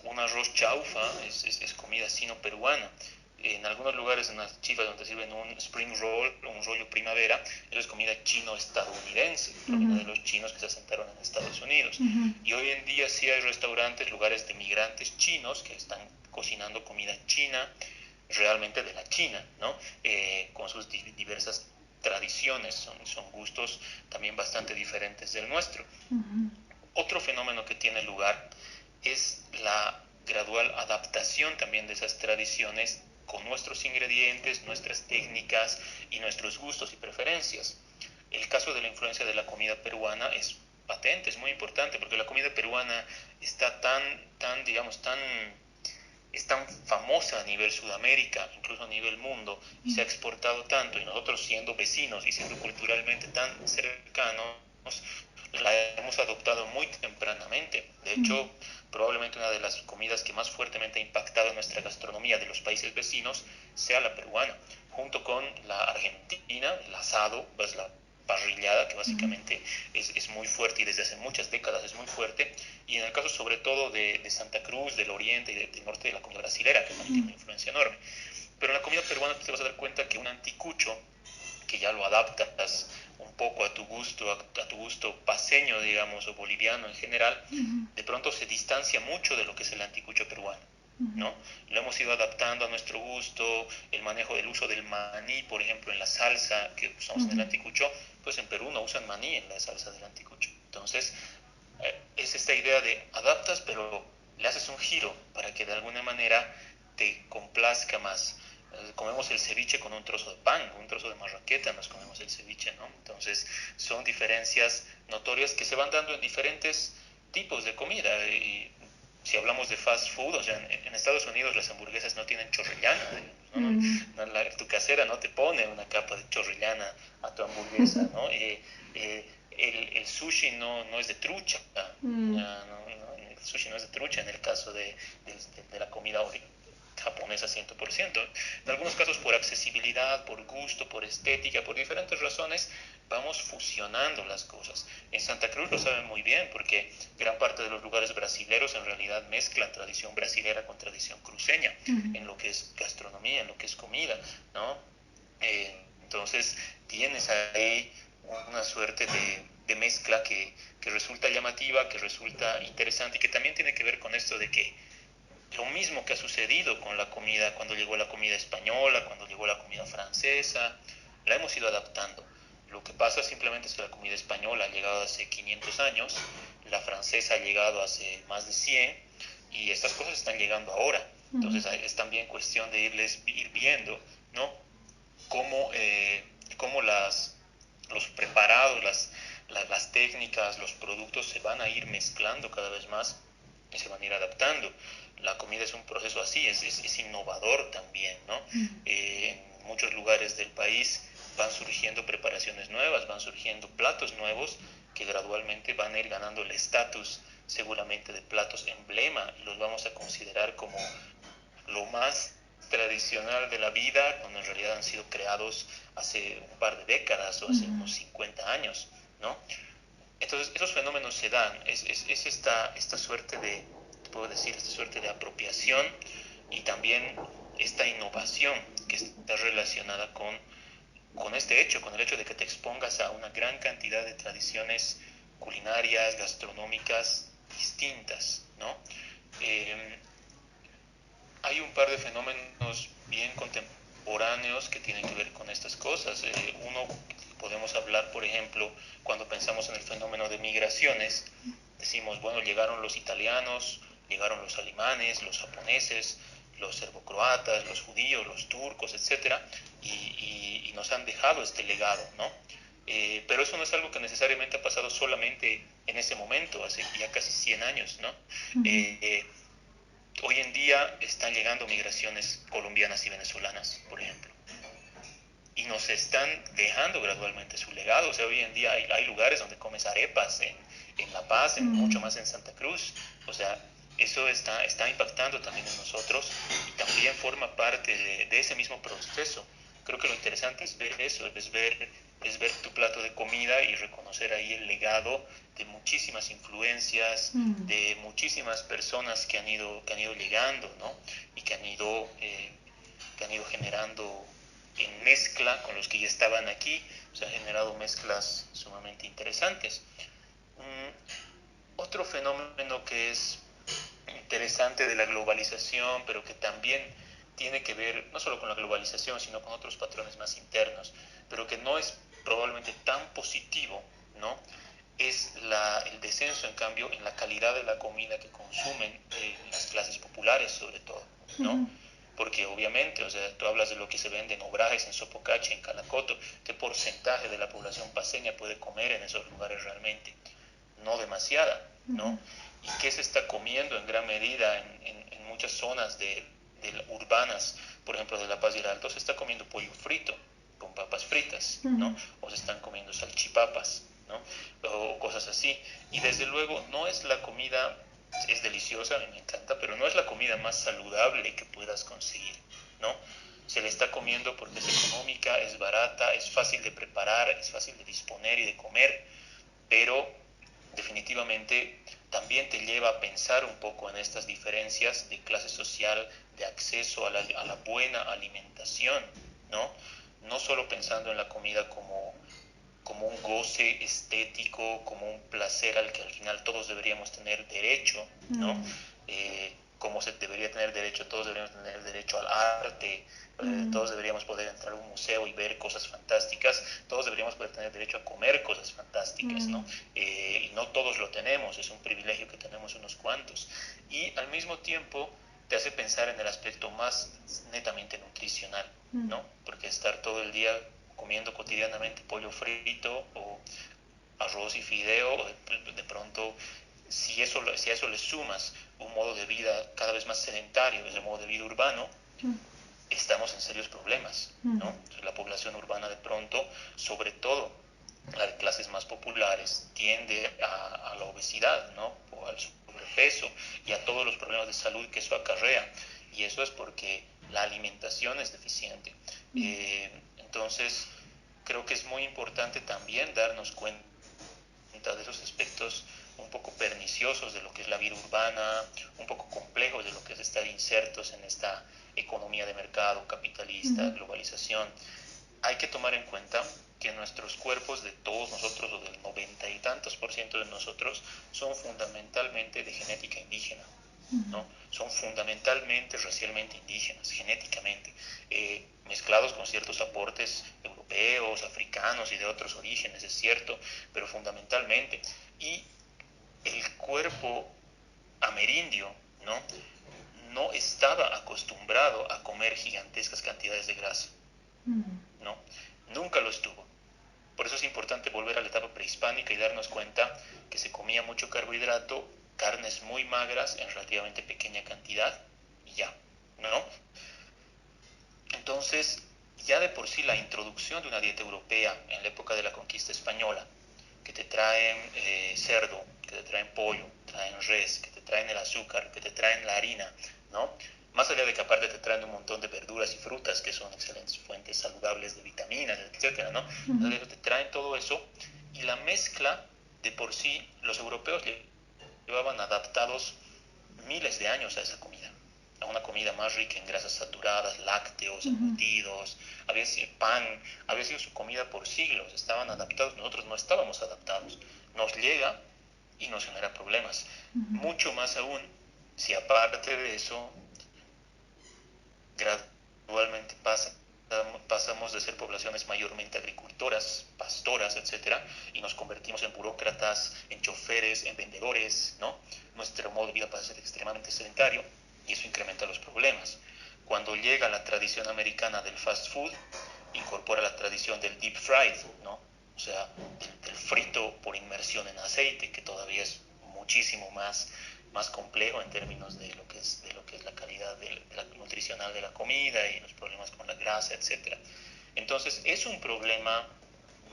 un arroz chaufa es comida sino-peruana. En algunos lugares, en las chifas donde sirven un spring roll, un rollo primavera, eso es comida chino-estadounidense, proviene de los chinos que se asentaron en Estados Unidos. Y hoy en día sí hay restaurantes, lugares de migrantes chinos que están cocinando comida china, realmente de la China, ¿no? Con sus diversas tradiciones, son gustos también bastante diferentes del nuestro. Otro fenómeno que tiene lugar es la gradual adaptación también de esas tradiciones con nuestros ingredientes, nuestras técnicas y nuestros gustos y preferencias. El caso de la influencia de la comida peruana es patente, es muy importante, porque la comida peruana está digamos, es tan famosa a nivel Sudamérica, incluso a nivel mundo, y se ha exportado tanto, y nosotros siendo vecinos y siendo culturalmente tan cercanos, la hemos adoptado muy tempranamente. De hecho, probablemente una de las comidas que más fuertemente ha impactado en nuestra gastronomía de los países vecinos sea la peruana, junto con la argentina, el asado, pues la parrillada, que básicamente es muy fuerte y desde hace muchas décadas es muy fuerte, y en el caso sobre todo de Santa Cruz, del oriente y del norte, de la comida brasilera, que también tiene una influencia enorme. Pero en la comida peruana te vas a dar cuenta que un anticucho, que ya lo adaptas un poco a tu gusto paseño, digamos, o boliviano en general, de pronto se distancia mucho de lo que es el anticucho peruano, ¿no? Lo hemos ido adaptando a nuestro gusto, el manejo del uso del maní, por ejemplo, en la salsa que usamos en el anticucho, pues en Perú no usan maní en la salsa del anticucho. Entonces, es esta idea de adaptas, pero le haces un giro para que de alguna manera te complazca más. Comemos el ceviche con un trozo de pan, un trozo de marraqueta, nos comemos el ceviche, ¿no? Entonces, son diferencias notorias que se van dando en diferentes tipos de comida. Y si hablamos de fast food, o sea, en Estados Unidos las hamburguesas no tienen chorrellana, digamos, ¿no? Tu casera no te pone una capa de chorrellana a tu hamburguesa, ¿no? El sushi no es de trucha, el sushi no es de trucha en el caso de la comida japonesa 100%. En algunos casos por accesibilidad, por gusto, por estética, por diferentes razones, vamos fusionando las cosas. En Santa Cruz lo saben muy bien porque gran parte de los lugares brasileros en realidad mezclan tradición brasilera con tradición cruceña en lo que es gastronomía, en lo que es comida, ¿no? Entonces tienes ahí una suerte de mezcla que resulta llamativa, que resulta interesante y que también tiene que ver con esto de que lo mismo que ha sucedido con la comida, cuando llegó la comida española, cuando llegó la comida francesa, la hemos ido adaptando. Lo que pasa simplemente es que la comida española ha llegado hace 500 años, la francesa ha llegado hace más de 100 y estas cosas están llegando ahora. Entonces es también cuestión de ir viendo, ¿no? Cómo los preparados, las técnicas, los productos se van a ir mezclando cada vez más y se van a ir adaptando. La comida es un proceso así, es innovador también, ¿no? En muchos lugares del país van surgiendo preparaciones nuevas, van surgiendo platos nuevos que gradualmente van a ir ganando el estatus seguramente de platos emblema y los vamos a considerar como lo más tradicional de la vida, cuando en realidad han sido creados hace un par de décadas o hace unos 50 años, ¿no? Entonces, esos fenómenos se dan, es esta suerte de, te puedo decir, esta suerte de apropiación y también esta innovación que está relacionada con este hecho, con el hecho de que te expongas a una gran cantidad de tradiciones culinarias, gastronómicas distintas, ¿no? Hay un par de fenómenos bien contemporáneos que tienen que ver con estas cosas. Uno, podemos hablar, por ejemplo, cuando pensamos en el fenómeno de migraciones, decimos, bueno, llegaron los italianos, llegaron los alemanes, los japoneses, los serbocroatas, los judíos, los turcos, etcétera, y nos han dejado este legado, ¿no? Pero eso no es algo que necesariamente ha pasado solamente en ese momento, hace ya casi 100 años, ¿no? Hoy en día están llegando migraciones colombianas y venezolanas, por ejemplo, y nos están dejando gradualmente su legado. O sea, hoy en día hay lugares donde comes arepas en La Paz, mucho más en Santa Cruz. O sea, eso está impactando también en nosotros y también forma parte de ese mismo proceso. Creo que lo interesante es ver eso, es ver tu plato de comida y reconocer ahí el legado de muchísimas influencias, de muchísimas personas que han ido llegando, ¿no? Y que han ido generando en mezcla con los que ya estaban aquí. Se han generado mezclas sumamente interesantes. Otro fenómeno que es interesante de la globalización, pero que también tiene que ver no solo con la globalización, sino con otros patrones más internos, pero que no es probablemente tan positivo, ¿no? Es el descenso, en cambio, en la calidad de la comida que consumen las clases populares, sobre todo, ¿no? Porque obviamente, o sea, tú hablas de lo que se vende en Obrajes, en Sopocache, en Calacoto, ¿qué porcentaje de la población paceña puede comer en esos lugares realmente? No demasiada, ¿no? ¿Y qué se está comiendo en gran medida en muchas zonas urbanas, por ejemplo de La Paz y el Alto? Se está comiendo pollo frito con papas fritas, ¿no? O se están comiendo salchipapas, ¿no? O cosas así. Y desde luego no es la comida, es deliciosa, a mí me encanta, pero no es la comida más saludable que puedas conseguir, ¿no? Se le está comiendo porque es económica, es barata, es fácil de preparar, es fácil de disponer y de comer, pero definitivamente también te lleva a pensar un poco en estas diferencias de clase social, de acceso a la buena alimentación, ¿no? No solo pensando en la comida como un goce estético, como un placer al que al final todos deberíamos tener derecho, ¿no? Como se debería tener derecho, todos deberíamos tener derecho al arte, todos deberíamos poder entrar a un museo y ver cosas fantásticas, todos deberíamos poder tener derecho a comer cosas fantásticas, ¿no? Y no todos lo tenemos, es un privilegio que tenemos unos cuantos. Y al mismo tiempo te hace pensar en el aspecto más netamente nutricional, ¿no? Porque estar todo el día comiendo cotidianamente pollo frito o arroz y fideo, de pronto, si a eso le sumas un modo de vida cada vez más sedentario, ese modo de vida urbano, estamos en serios problemas, ¿no? Entonces, la población urbana de pronto, sobre todo la de clases más populares, tiende a la obesidad, ¿no? O al sobrepeso y a todos los problemas de salud que eso acarrea. Y eso es porque la alimentación es deficiente. Entonces, creo que es muy importante también darnos cuenta de esos aspectos un poco perniciosos de lo que es la vida urbana, un poco complejos de lo que es estar insertos en esta economía de mercado capitalista, globalización. Hay que tomar en cuenta que nuestros cuerpos, de todos nosotros, o del 90 y tantos por ciento de nosotros, son fundamentalmente de genética indígena, ¿no? Son fundamentalmente racialmente indígenas, genéticamente, mezclados con ciertos aportes europeos, africanos y de otros orígenes, es cierto, pero fundamentalmente. Y el cuerpo amerindio, ¿no? No estaba acostumbrado a comer gigantescas cantidades de grasa, ¿no? Nunca lo estuvo. Por eso es importante volver a la etapa prehispánica y darnos cuenta que se comía mucho carbohidrato, carnes muy magras en relativamente pequeña cantidad y ya, ¿no? Entonces, ya de por sí la introducción de una dieta europea en la época de la conquista española, que te traen cerdo, que te traen pollo, traen res, que te traen el azúcar, que te traen la harina, ¿no? más allá de que aparte te traen un montón de verduras y frutas que son excelentes fuentes saludables de vitaminas, etcétera, ¿no? Te traen todo eso y la mezcla de por sí, los europeos llevaban adaptados miles de años a esa comida, a una comida más rica en grasas saturadas, lácteos, embutidos, había sido pan, había sido su comida por siglos, estaban adaptados, nosotros no estábamos adaptados, nos llega y nos genera problemas, mucho más aún si aparte de eso gradualmente pasamos de ser poblaciones mayormente agricultoras, pastoras, etcétera, y nos convertimos en burócratas, en choferes, en vendedores, ¿no? Nuestro modo de vida pasa a ser extremadamente sedentario y eso incrementa los problemas. Cuando llega la tradición americana del fast food, incorpora la tradición del deep fried, ¿no? O sea, del frito por inmersión en aceite, que todavía es muchísimo más complejo en términos de lo que es la calidad de la nutricional de la comida y los problemas con la grasa, etcétera. Entonces es un problema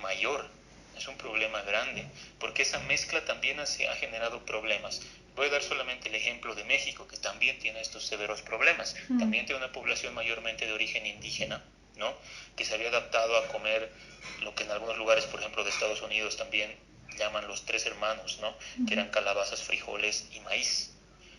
mayor, es un problema grande, porque esa mezcla también ha generado problemas. Voy a dar solamente el ejemplo de México, que también tiene estos severos problemas. También tiene una población mayormente de origen indígena, ¿no? Que se había adaptado a comer lo que en algunos lugares, por ejemplo, de Estados Unidos también llaman los tres hermanos, ¿no? Que eran calabazas, frijoles y maíz.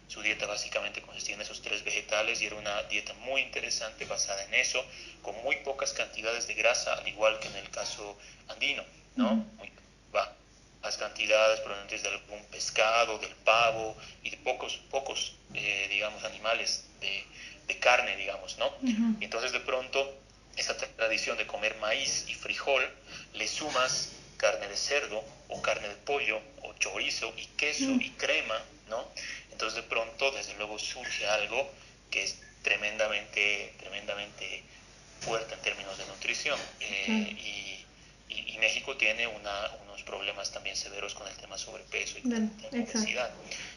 Su dieta básicamente consistía en esos tres vegetales y era una dieta muy interesante basada en eso, con muy pocas cantidades de grasa, al igual que en el caso andino, ¿no? Muy bajas cantidades provenientes de algún pescado, del pavo y de pocos digamos, animales de carne, digamos, ¿no? Y entonces de pronto esa tradición de comer maíz y frijol le sumas carne de cerdo o carne de pollo o chorizo y queso y crema, ¿no? Entonces de pronto desde luego surge algo que es tremendamente fuerte en términos de nutrición y México tiene unos problemas también severos con el tema sobrepeso y con el tema obesidad.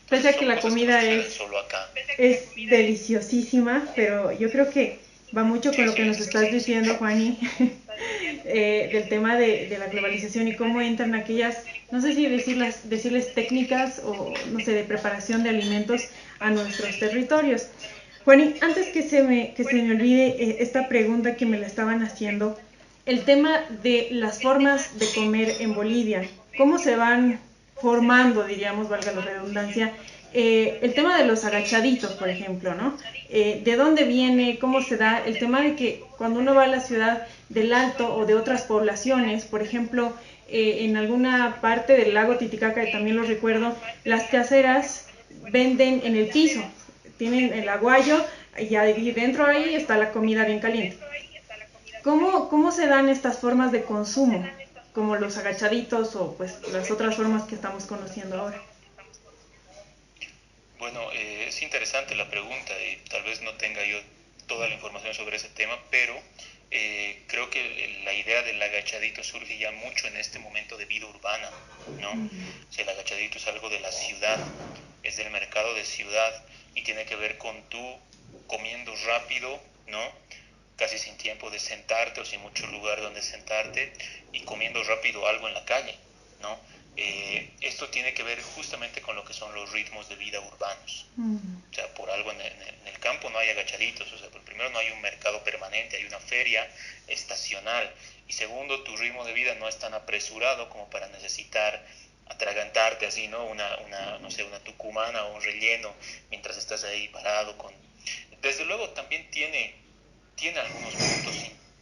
Pese a que la comida es deliciosísima, pero yo creo que va mucho con lo que nos estás diciendo, Juani, del tema de la globalización y cómo entran aquellas, no sé si decirles técnicas o, no sé, de preparación de alimentos a nuestros territorios. Juani, antes que se me olvide esta pregunta que me la estaban haciendo, el tema de las formas de comer en Bolivia, ¿cómo se van formando, diríamos, valga la redundancia? El tema de los agachaditos, por ejemplo, ¿no? ¿De dónde viene? ¿Cómo se da? El tema de que cuando uno va a la ciudad del Alto o de otras poblaciones, por ejemplo, en alguna parte del lago Titicaca, que también lo recuerdo, las caseras venden en el piso, tienen el aguayo y dentro ahí está la comida bien caliente. ¿Cómo se dan estas formas de consumo, como los agachaditos o pues las otras formas que estamos conociendo ahora?
Bueno, es interesante la pregunta y tal vez no tenga yo toda la información sobre ese tema, pero creo que la idea del agachadito surge ya mucho en este momento de vida urbana, ¿no? O sea, el agachadito es algo de la ciudad, es del mercado de ciudad y tiene que ver con tú comiendo rápido, ¿no? Casi sin tiempo de sentarte o sin mucho lugar donde sentarte y comiendo rápido algo en la calle, ¿no? Esto tiene que ver justamente con lo que son los ritmos de vida urbanos. O sea, por algo en el campo no hay agachaditos, o sea, por primero no hay un mercado permanente, hay una feria estacional, y segundo, tu ritmo de vida no es tan apresurado como para necesitar atragantarte así, ¿no? No sé, una tucumana o un relleno mientras estás ahí parado con... Desde luego también tiene algunos puntos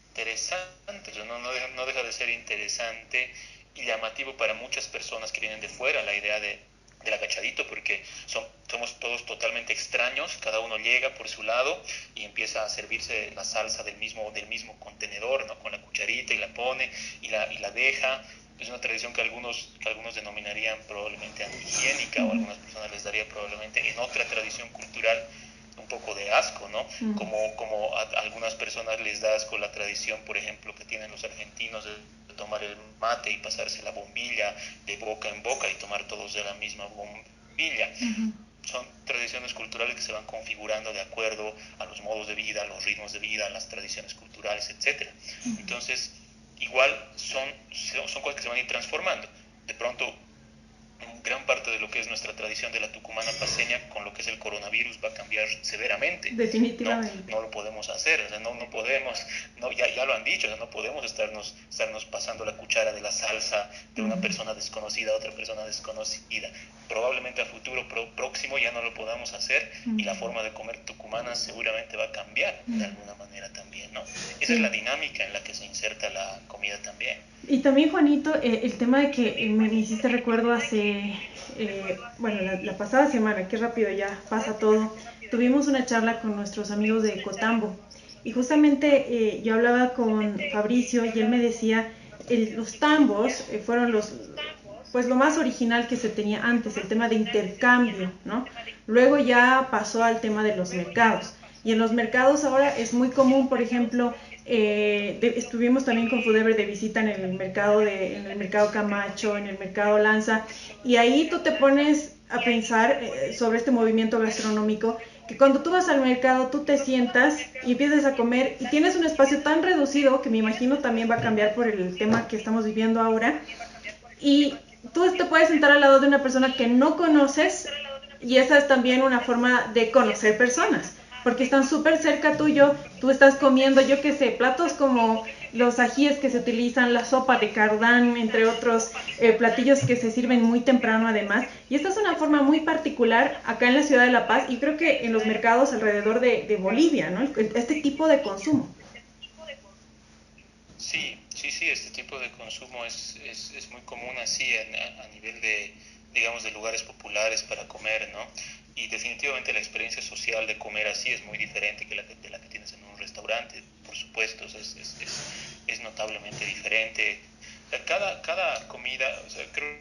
interesantes, no deja de ser interesante y llamativo para muchas personas que vienen de fuera la idea del agachadito, porque somos todos totalmente extraños, cada uno llega por su lado y empieza a servirse la salsa del mismo contenedor, ¿no? Con la cucharita y la pone y la deja. Es una tradición que algunos denominarían probablemente antihigiénica o a algunas personas les daría probablemente en otra tradición cultural un poco de asco, ¿no? Como a algunas personas les da asco la tradición, por ejemplo, que tienen los argentinos de tomar el mate y pasarse la bombilla de boca en boca y tomar todos de la misma bombilla. Son tradiciones culturales que se van configurando de acuerdo a los modos de vida, a los ritmos de vida, a las tradiciones culturales, etc. Entonces, igual son cosas que se van a ir transformando. De pronto, gran parte de lo que es nuestra tradición de la tucumana paceña con lo que es el coronavirus va a cambiar severamente.
Definitivamente.
No lo podemos hacer, o sea, no podemos, ya lo han dicho, o sea, no podemos estarnos pasando la cuchara de la salsa de una persona desconocida a otra persona desconocida. Probablemente a futuro próximo ya no lo podamos hacer y la forma de comer tucumana seguramente va a cambiar de alguna manera también, ¿no? Esa es la dinámica en la que se inserta la comida también.
Y también, Juanito, el tema de que me hiciste recuerdo hace, bueno, la pasada semana, qué rápido ya pasa todo, tuvimos una charla con nuestros amigos de Cotambo y justamente yo hablaba con Fabricio y él me decía, los tambos fueron pues lo más original que se tenía antes, el tema de intercambio, ¿no? Luego ya pasó al tema de los mercados. Y en los mercados ahora es muy común, por ejemplo, estuvimos también con Foodiever de visita en el mercado Camacho, en el mercado Lanza, y ahí tú te pones a pensar sobre este movimiento gastronómico, que cuando tú vas al mercado tú te sientas y empiezas a comer y tienes un espacio tan reducido que me imagino también va a cambiar por el tema que estamos viviendo ahora, y tú te puedes sentar al lado de una persona que no conoces y esa es también una forma de conocer personas porque están súper cerca tuyo, tú estás comiendo, yo qué sé, platos como los ajíes que se utilizan, la sopa de cardán, entre otros platillos que se sirven muy temprano además. Y esta es una forma muy particular acá en la ciudad de La Paz y creo que en los mercados alrededor de Bolivia, ¿no? Este tipo de consumo.
Sí, este tipo de consumo es muy común así a nivel de, digamos, de lugares populares para comer, ¿no? Y definitivamente la experiencia social de comer así es muy diferente que de la que tienes en un restaurante, por supuesto, o sea, es notablemente diferente. O sea, cada comida, o sea, creo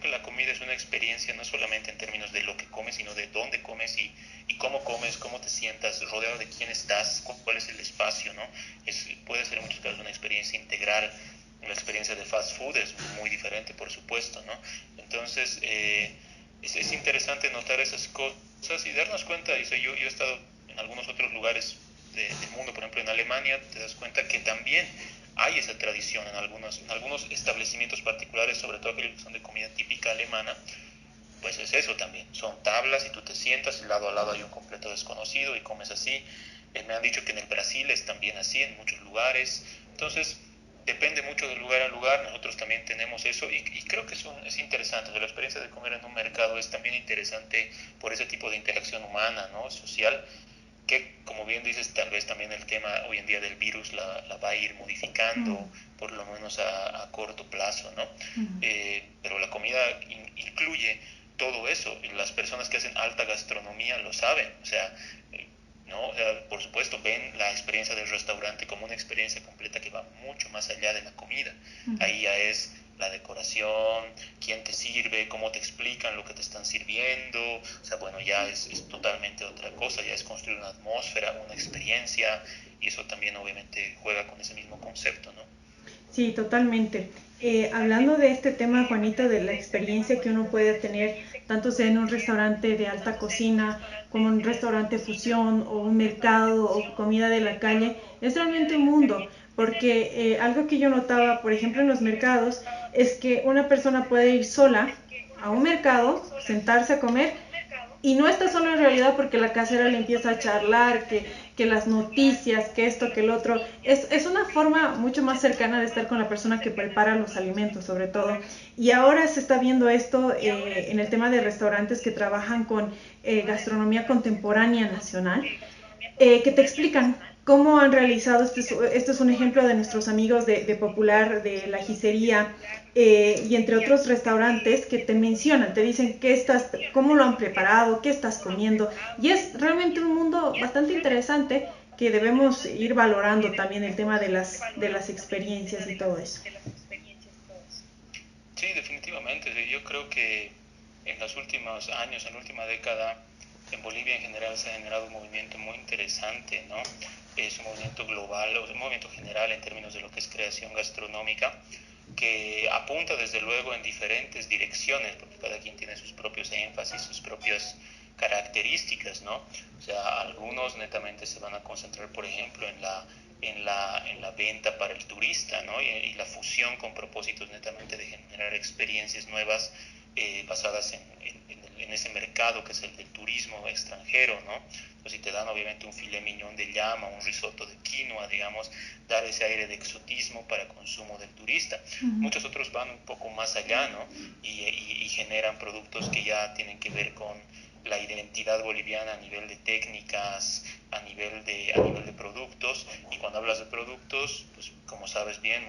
que la comida es una experiencia no solamente en términos de lo que comes, sino de dónde comes y cómo comes, cómo te sientas, rodeado de quién estás, cuál es el espacio, ¿no? Puede ser en muchos casos una experiencia integral. La experiencia de fast food es muy diferente, por supuesto, ¿no? Entonces, es interesante notar esas cosas y darnos cuenta. Yo he estado en algunos otros lugares del mundo, por ejemplo en Alemania, te das cuenta que también hay esa tradición en algunos establecimientos particulares, sobre todo aquellos que son de comida típica alemana, pues es eso también, son tablas y tú te sientas y lado a lado hay un completo desconocido y comes así. Me han dicho que en el Brasil es también así, en muchos lugares. Entonces, depende mucho de lugar a lugar, nosotros también tenemos eso y creo que es interesante. O sea, la experiencia de comer en un mercado es también interesante por ese tipo de interacción humana, ¿no? Social, que como bien dices, tal vez también el tema hoy en día del virus la va a ir modificando, por lo menos a corto plazo, ¿no? Pero la comida incluye todo eso, y las personas que hacen alta gastronomía lo saben, o sea, ¿no? Por supuesto, ven la experiencia del restaurante como una experiencia completa que va mucho más allá de la comida. Ahí ya es la decoración, quién te sirve, cómo te explican lo que te están sirviendo, o sea, bueno, ya es totalmente otra cosa, ya es construir una atmósfera, una experiencia, y eso también obviamente juega con ese mismo concepto, ¿no?
Sí, totalmente. Hablando de este tema, Juanita, de la experiencia que uno puede tener, tanto sea en un restaurante de alta cocina, como un restaurante fusión, o un mercado, o comida de la calle, es realmente un mundo, porque algo que yo notaba, por ejemplo, en los mercados, es que una persona puede ir sola a un mercado, sentarse a comer, y no está solo en realidad porque la casera le empieza a charlar, que las noticias, que esto, que el otro. Es una forma mucho más cercana de estar con la persona que prepara los alimentos, sobre todo. Y ahora se está viendo esto en el tema de restaurantes que trabajan con gastronomía contemporánea nacional, que te explican cómo han realizado, este es un ejemplo de nuestros amigos de Popular, de La Gicería, y entre otros restaurantes que te mencionan, te dicen cómo lo han preparado, qué estás comiendo, y es realmente un mundo bastante interesante que debemos ir valorando también el tema de las experiencias y todo eso.
Sí, definitivamente. Yo creo que en los últimos años, en la última década, en Bolivia en general se ha generado un movimiento muy interesante, ¿no? Es un movimiento global, o un movimiento general en términos de lo que es creación gastronómica, que apunta desde luego en diferentes direcciones, porque cada quien tiene sus propios énfasis, sus propias características, ¿no? O sea, algunos netamente se van a concentrar, por ejemplo, en la venta para el turista, ¿no? Y la fusión con propósitos netamente de generar experiencias nuevas basadas en ese mercado que es el del turismo extranjero, ¿no? Pues si te dan obviamente un filet mignon de llama, un risotto de quinoa, digamos, dar ese aire de exotismo para consumo del turista. Muchos otros van un poco más allá, ¿no? Y generan productos que ya tienen que ver con la identidad boliviana a nivel de técnicas, a nivel de productos. Y cuando hablas de productos, pues como sabes bien,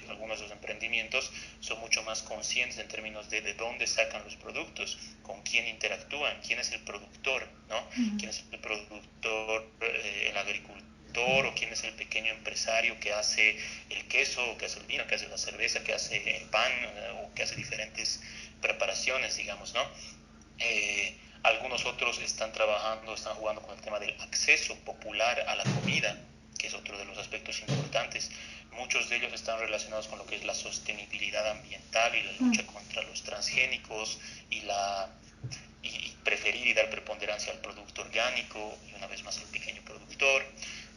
algunos de los emprendimientos son mucho más conscientes en términos de dónde sacan los productos, con quién interactúan, quién es el productor, ¿no? Quién es el productor, el agricultor, o quién es el pequeño empresario que hace el queso, que hace el vino, que hace la cerveza, que hace el pan, o que hace diferentes preparaciones, digamos, ¿no? Algunos otros están jugando con el tema del acceso popular a la comida, que es otro de los aspectos importantes. Muchos de ellos están relacionados con lo que es la sostenibilidad ambiental y la lucha contra los transgénicos y preferir y dar preponderancia al producto orgánico y una vez más al pequeño productor.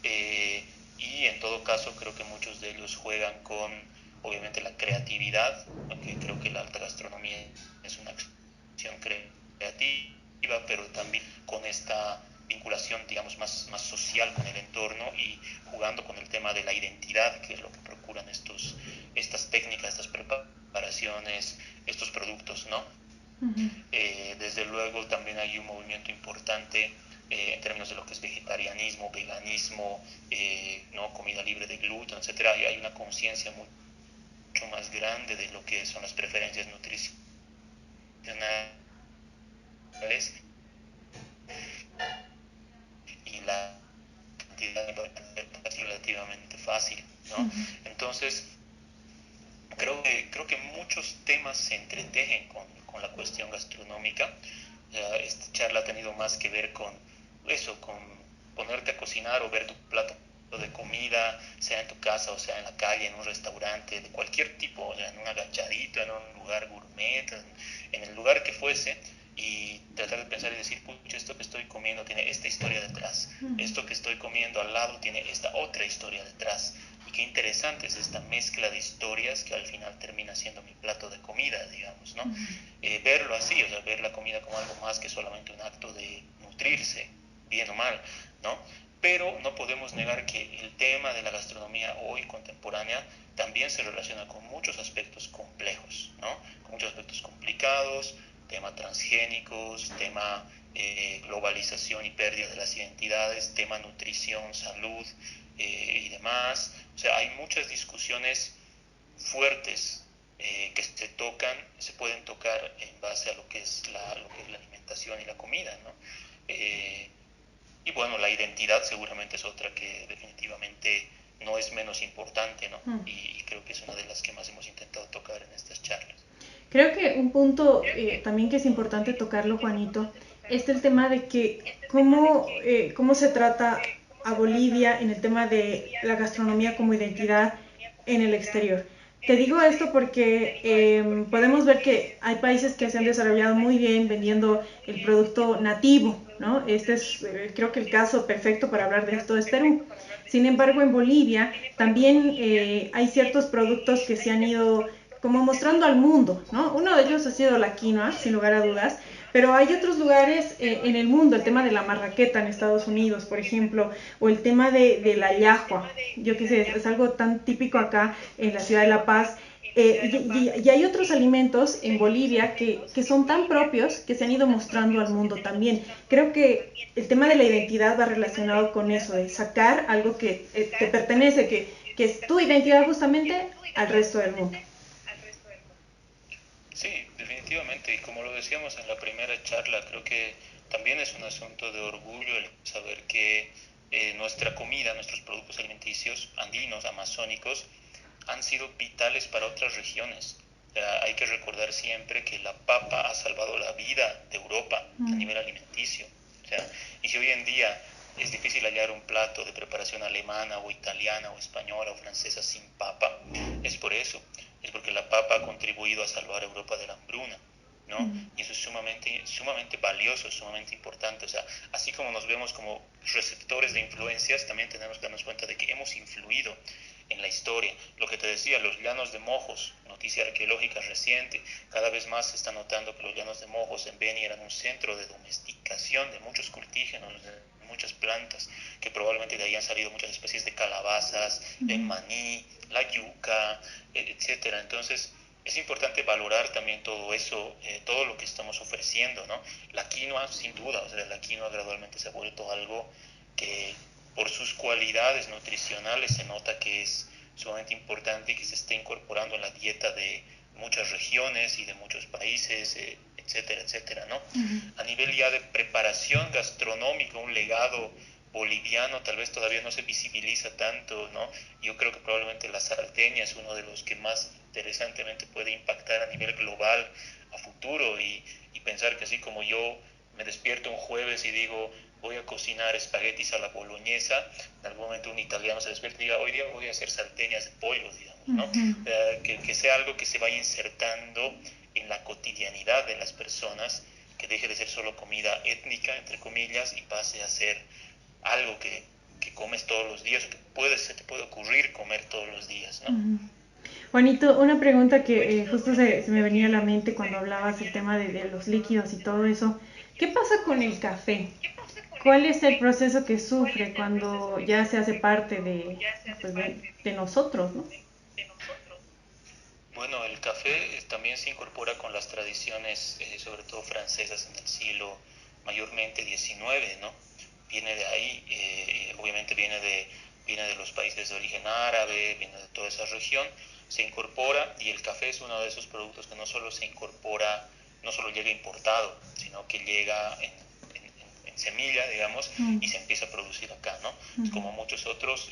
Y en todo caso creo que muchos de ellos juegan con obviamente la creatividad, porque creo que la alta gastronomía es una acción creativa, pero también con esta vinculación, digamos, más social con el entorno, y jugando con el tema de la identidad, que es lo que procuran estas técnicas, estas preparaciones, estos productos, ¿no? Desde luego también hay un movimiento importante en términos de lo que es vegetarianismo, veganismo, ¿no? Comida libre de gluten, etcétera. Hay una conciencia mucho más grande de lo que son las preferencias nutricionales, y la cantidad es relativamente fácil, ¿no? Entonces, creo que muchos temas se entretejen con la cuestión gastronómica. Esta charla ha tenido más que ver con eso, con ponerte a cocinar o ver tu plato de comida, sea en tu casa o sea en la calle, en un restaurante de cualquier tipo, o sea, en un agachadito, en un lugar gourmet, en el lugar que fuese, y tratar de pensar y decir, pucha, esto que estoy comiendo tiene esta historia detrás, esto que estoy comiendo al lado tiene esta otra historia detrás, y qué interesante es esta mezcla de historias que al final termina siendo mi plato de comida, digamos, ¿no? Verlo así, o sea, ver la comida como algo más que solamente un acto de nutrirse, bien o mal, ¿no? Pero no podemos negar que el tema de la gastronomía hoy contemporánea también se relaciona con muchos aspectos complejos, ¿no? Con muchos aspectos complicados, tema transgénicos, tema globalización y pérdida de las identidades, tema nutrición, salud y demás. O sea, hay muchas discusiones fuertes que se pueden tocar en base a lo que es la alimentación y la comida, ¿no? Y bueno, la identidad seguramente es otra que definitivamente no es menos importante, ¿no? Y creo que es una de las que más hemos intentado tocar en estas charlas.
Creo que un punto también que es importante tocarlo, Juanito, es el tema de que cómo se trata a Bolivia en el tema de la gastronomía como identidad en el exterior. Te digo esto porque podemos ver que hay países que se han desarrollado muy bien vendiendo el producto nativo, ¿no? Este es creo que el caso perfecto para hablar de esto es Perú. Sin embargo, en Bolivia también hay ciertos productos que se han ido como mostrando al mundo, ¿no? Uno de ellos ha sido la quinoa, sin lugar a dudas, pero hay otros lugares en el mundo, el tema de la marraqueta en Estados Unidos, por ejemplo, o el tema de la llajua, yo qué sé, es algo tan típico acá en la ciudad de La Paz, y hay otros alimentos en Bolivia que son tan propios que se han ido mostrando al mundo también. Creo que el tema de la identidad va relacionado con eso, de sacar algo que te pertenece, que es tu identidad justamente al resto del mundo.
Sí, definitivamente, y como lo decíamos en la primera charla, creo que también es un asunto de orgullo el saber que nuestra comida, nuestros productos alimenticios andinos, amazónicos, han sido vitales para otras regiones. Hay que recordar siempre que la papa ha salvado la vida de Europa a nivel alimenticio. O sea, y si hoy en día es difícil hallar un plato de preparación alemana o italiana o española o francesa sin papa, es por eso. Es porque la papa ha contribuido a salvar a Europa de la hambruna, ¿no? Y eso es sumamente valioso, sumamente importante. O sea, así como nos vemos como receptores de influencias, también tenemos que darnos cuenta de que hemos influido en la historia. Lo que te decía, los llanos de Mojos, noticia arqueológica reciente, cada vez más se está notando que los llanos de Mojos en Beni eran un centro de domesticación de muchos cultígenos, de muchas plantas, que probablemente de ahí han salido muchas especies de calabazas, el maní, la yuca, etcétera. Entonces, es importante valorar también todo eso, todo lo que estamos ofreciendo, ¿no? La quinoa, sin duda, o sea, la quinoa gradualmente se ha vuelto algo que por sus cualidades nutricionales se nota que es sumamente importante y que se está incorporando en la dieta de muchas regiones y de muchos países, etcétera, etcétera, ¿no? A nivel ya de preparación gastronómica, un legado boliviano tal vez todavía no se visibiliza tanto, ¿no? Yo creo que probablemente la salteña es uno de los que más interesantemente puede impactar a nivel global a futuro y pensar que así como yo me despierto un jueves y digo voy a cocinar espaguetis a la boloñesa, en algún momento un italiano se despierta y diga hoy día voy a hacer salteñas de pollo, digamos, ¿no? Que sea algo que se vaya insertando en la cotidianidad de las personas, que deje de ser solo comida étnica, entre comillas, y pase a ser algo que comes todos los días o que se te puede ocurrir comer todos los días, ¿no?
Juanito, una pregunta que justo se me venía a la mente cuando hablabas del tema de los líquidos y todo eso. ¿Qué pasa con el café? ¿Cuál es el proceso que sufre cuando ya se hace parte pues de nosotros, ¿no?
Bueno, el café también se incorpora con las tradiciones, sobre todo francesas, en el siglo mayormente XIX, ¿no? Viene de ahí, obviamente viene de los países de origen árabe, viene de toda esa región, se incorpora y el café es uno de esos productos que no solo se incorpora, no solo llega importado, sino que llega en semilla, digamos, y se empieza a producir acá, ¿no? Es como muchos otros,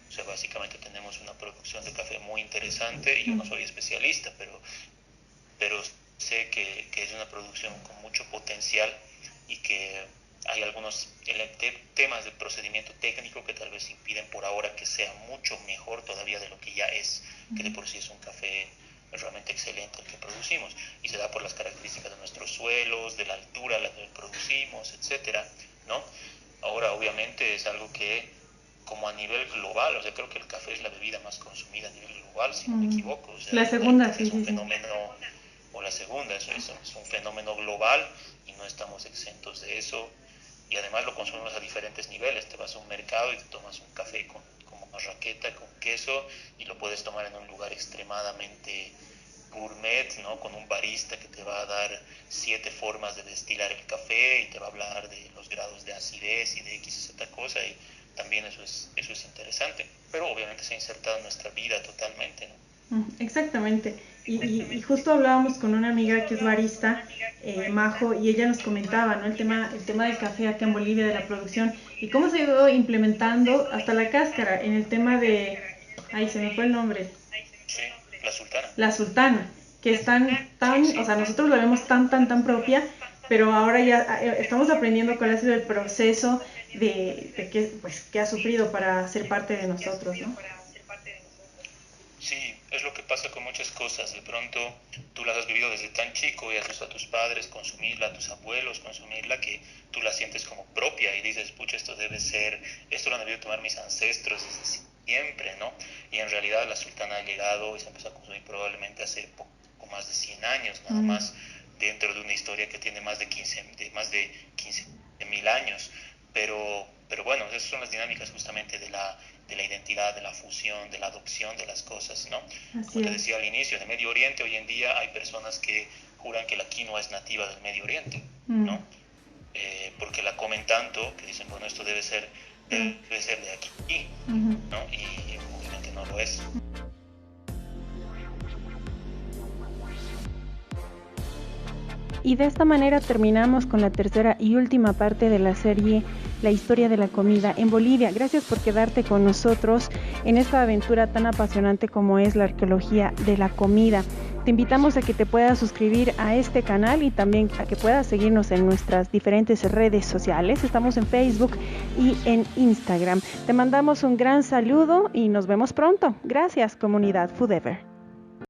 o sea, básicamente tenemos una producción de café muy interesante y yo no soy especialista, pero sé que es una producción con mucho potencial y que hay algunos temas de procedimiento técnico que tal vez impiden por ahora que sea mucho mejor todavía de lo que ya es, que de por sí es un café realmente excelente el que producimos y se da por las características de nuestros suelos, de la altura a la que producimos, etcétera, ¿no? Ahora obviamente es algo que como a nivel global, o sea, creo que el café es la bebida más consumida a nivel global, si no me equivoco. O sea,
la segunda,
sí, es un fenómeno, o la segunda, eso es un fenómeno global y no estamos exentos de eso. Y además lo consumimos a diferentes niveles. Te vas a un mercado y te tomas un café con marraqueta, con queso, y lo puedes tomar en un lugar extremadamente gourmet, ¿no? Con un barista que te va a dar 7 formas de destilar el café y te va a hablar de los grados de acidez y de X y Z cosa, y también eso es interesante, pero obviamente se ha insertado en nuestra vida totalmente, ¿no?
Exactamente, y justo hablábamos con una amiga que es barista, Majo, y ella nos comentaba, ¿no? El tema del café acá en Bolivia, de la producción, y cómo se ha ido implementando hasta la cáscara en el tema de, ay, se me fue el nombre.
Sí, la sultana.
La sultana, que es tan, o sea, nosotros la vemos tan propia, pero ahora ya estamos aprendiendo cuál ha sido el proceso de que ha sufrido para ser parte de nosotros, ¿no?
Sí, es lo que pasa con muchas cosas. De pronto tú las has vivido desde tan chico y has visto a tus padres consumirla, a tus abuelos consumirla, que tú la sientes como propia y dices, pucha, esto lo han debido tomar mis ancestros desde siempre, ¿no? Y en realidad la sultana ha llegado y se empezó a consumir probablemente hace poco más de 100 años, nada más, dentro de una historia que tiene más de 15.000 años. Pero bueno, esas son las dinámicas justamente de la identidad, de la fusión, de la adopción de las cosas, ¿no? Como te decía al inicio, en el Medio Oriente hoy en día hay personas que juran que la quinoa es nativa del Medio Oriente, ¿no? Porque la comen tanto que dicen, bueno, esto debe ser de aquí, ¿no? Y obviamente no lo es.
Y de esta manera terminamos con la tercera y última parte de la serie La historia de la comida en Bolivia. Gracias por quedarte con nosotros en esta aventura tan apasionante como es la arqueología de la comida. Te invitamos a que te puedas suscribir a este canal y también a que puedas seguirnos en nuestras diferentes redes sociales. Estamos en Facebook y en Instagram. Te mandamos un gran saludo y nos vemos pronto. Gracias, comunidad Foodever.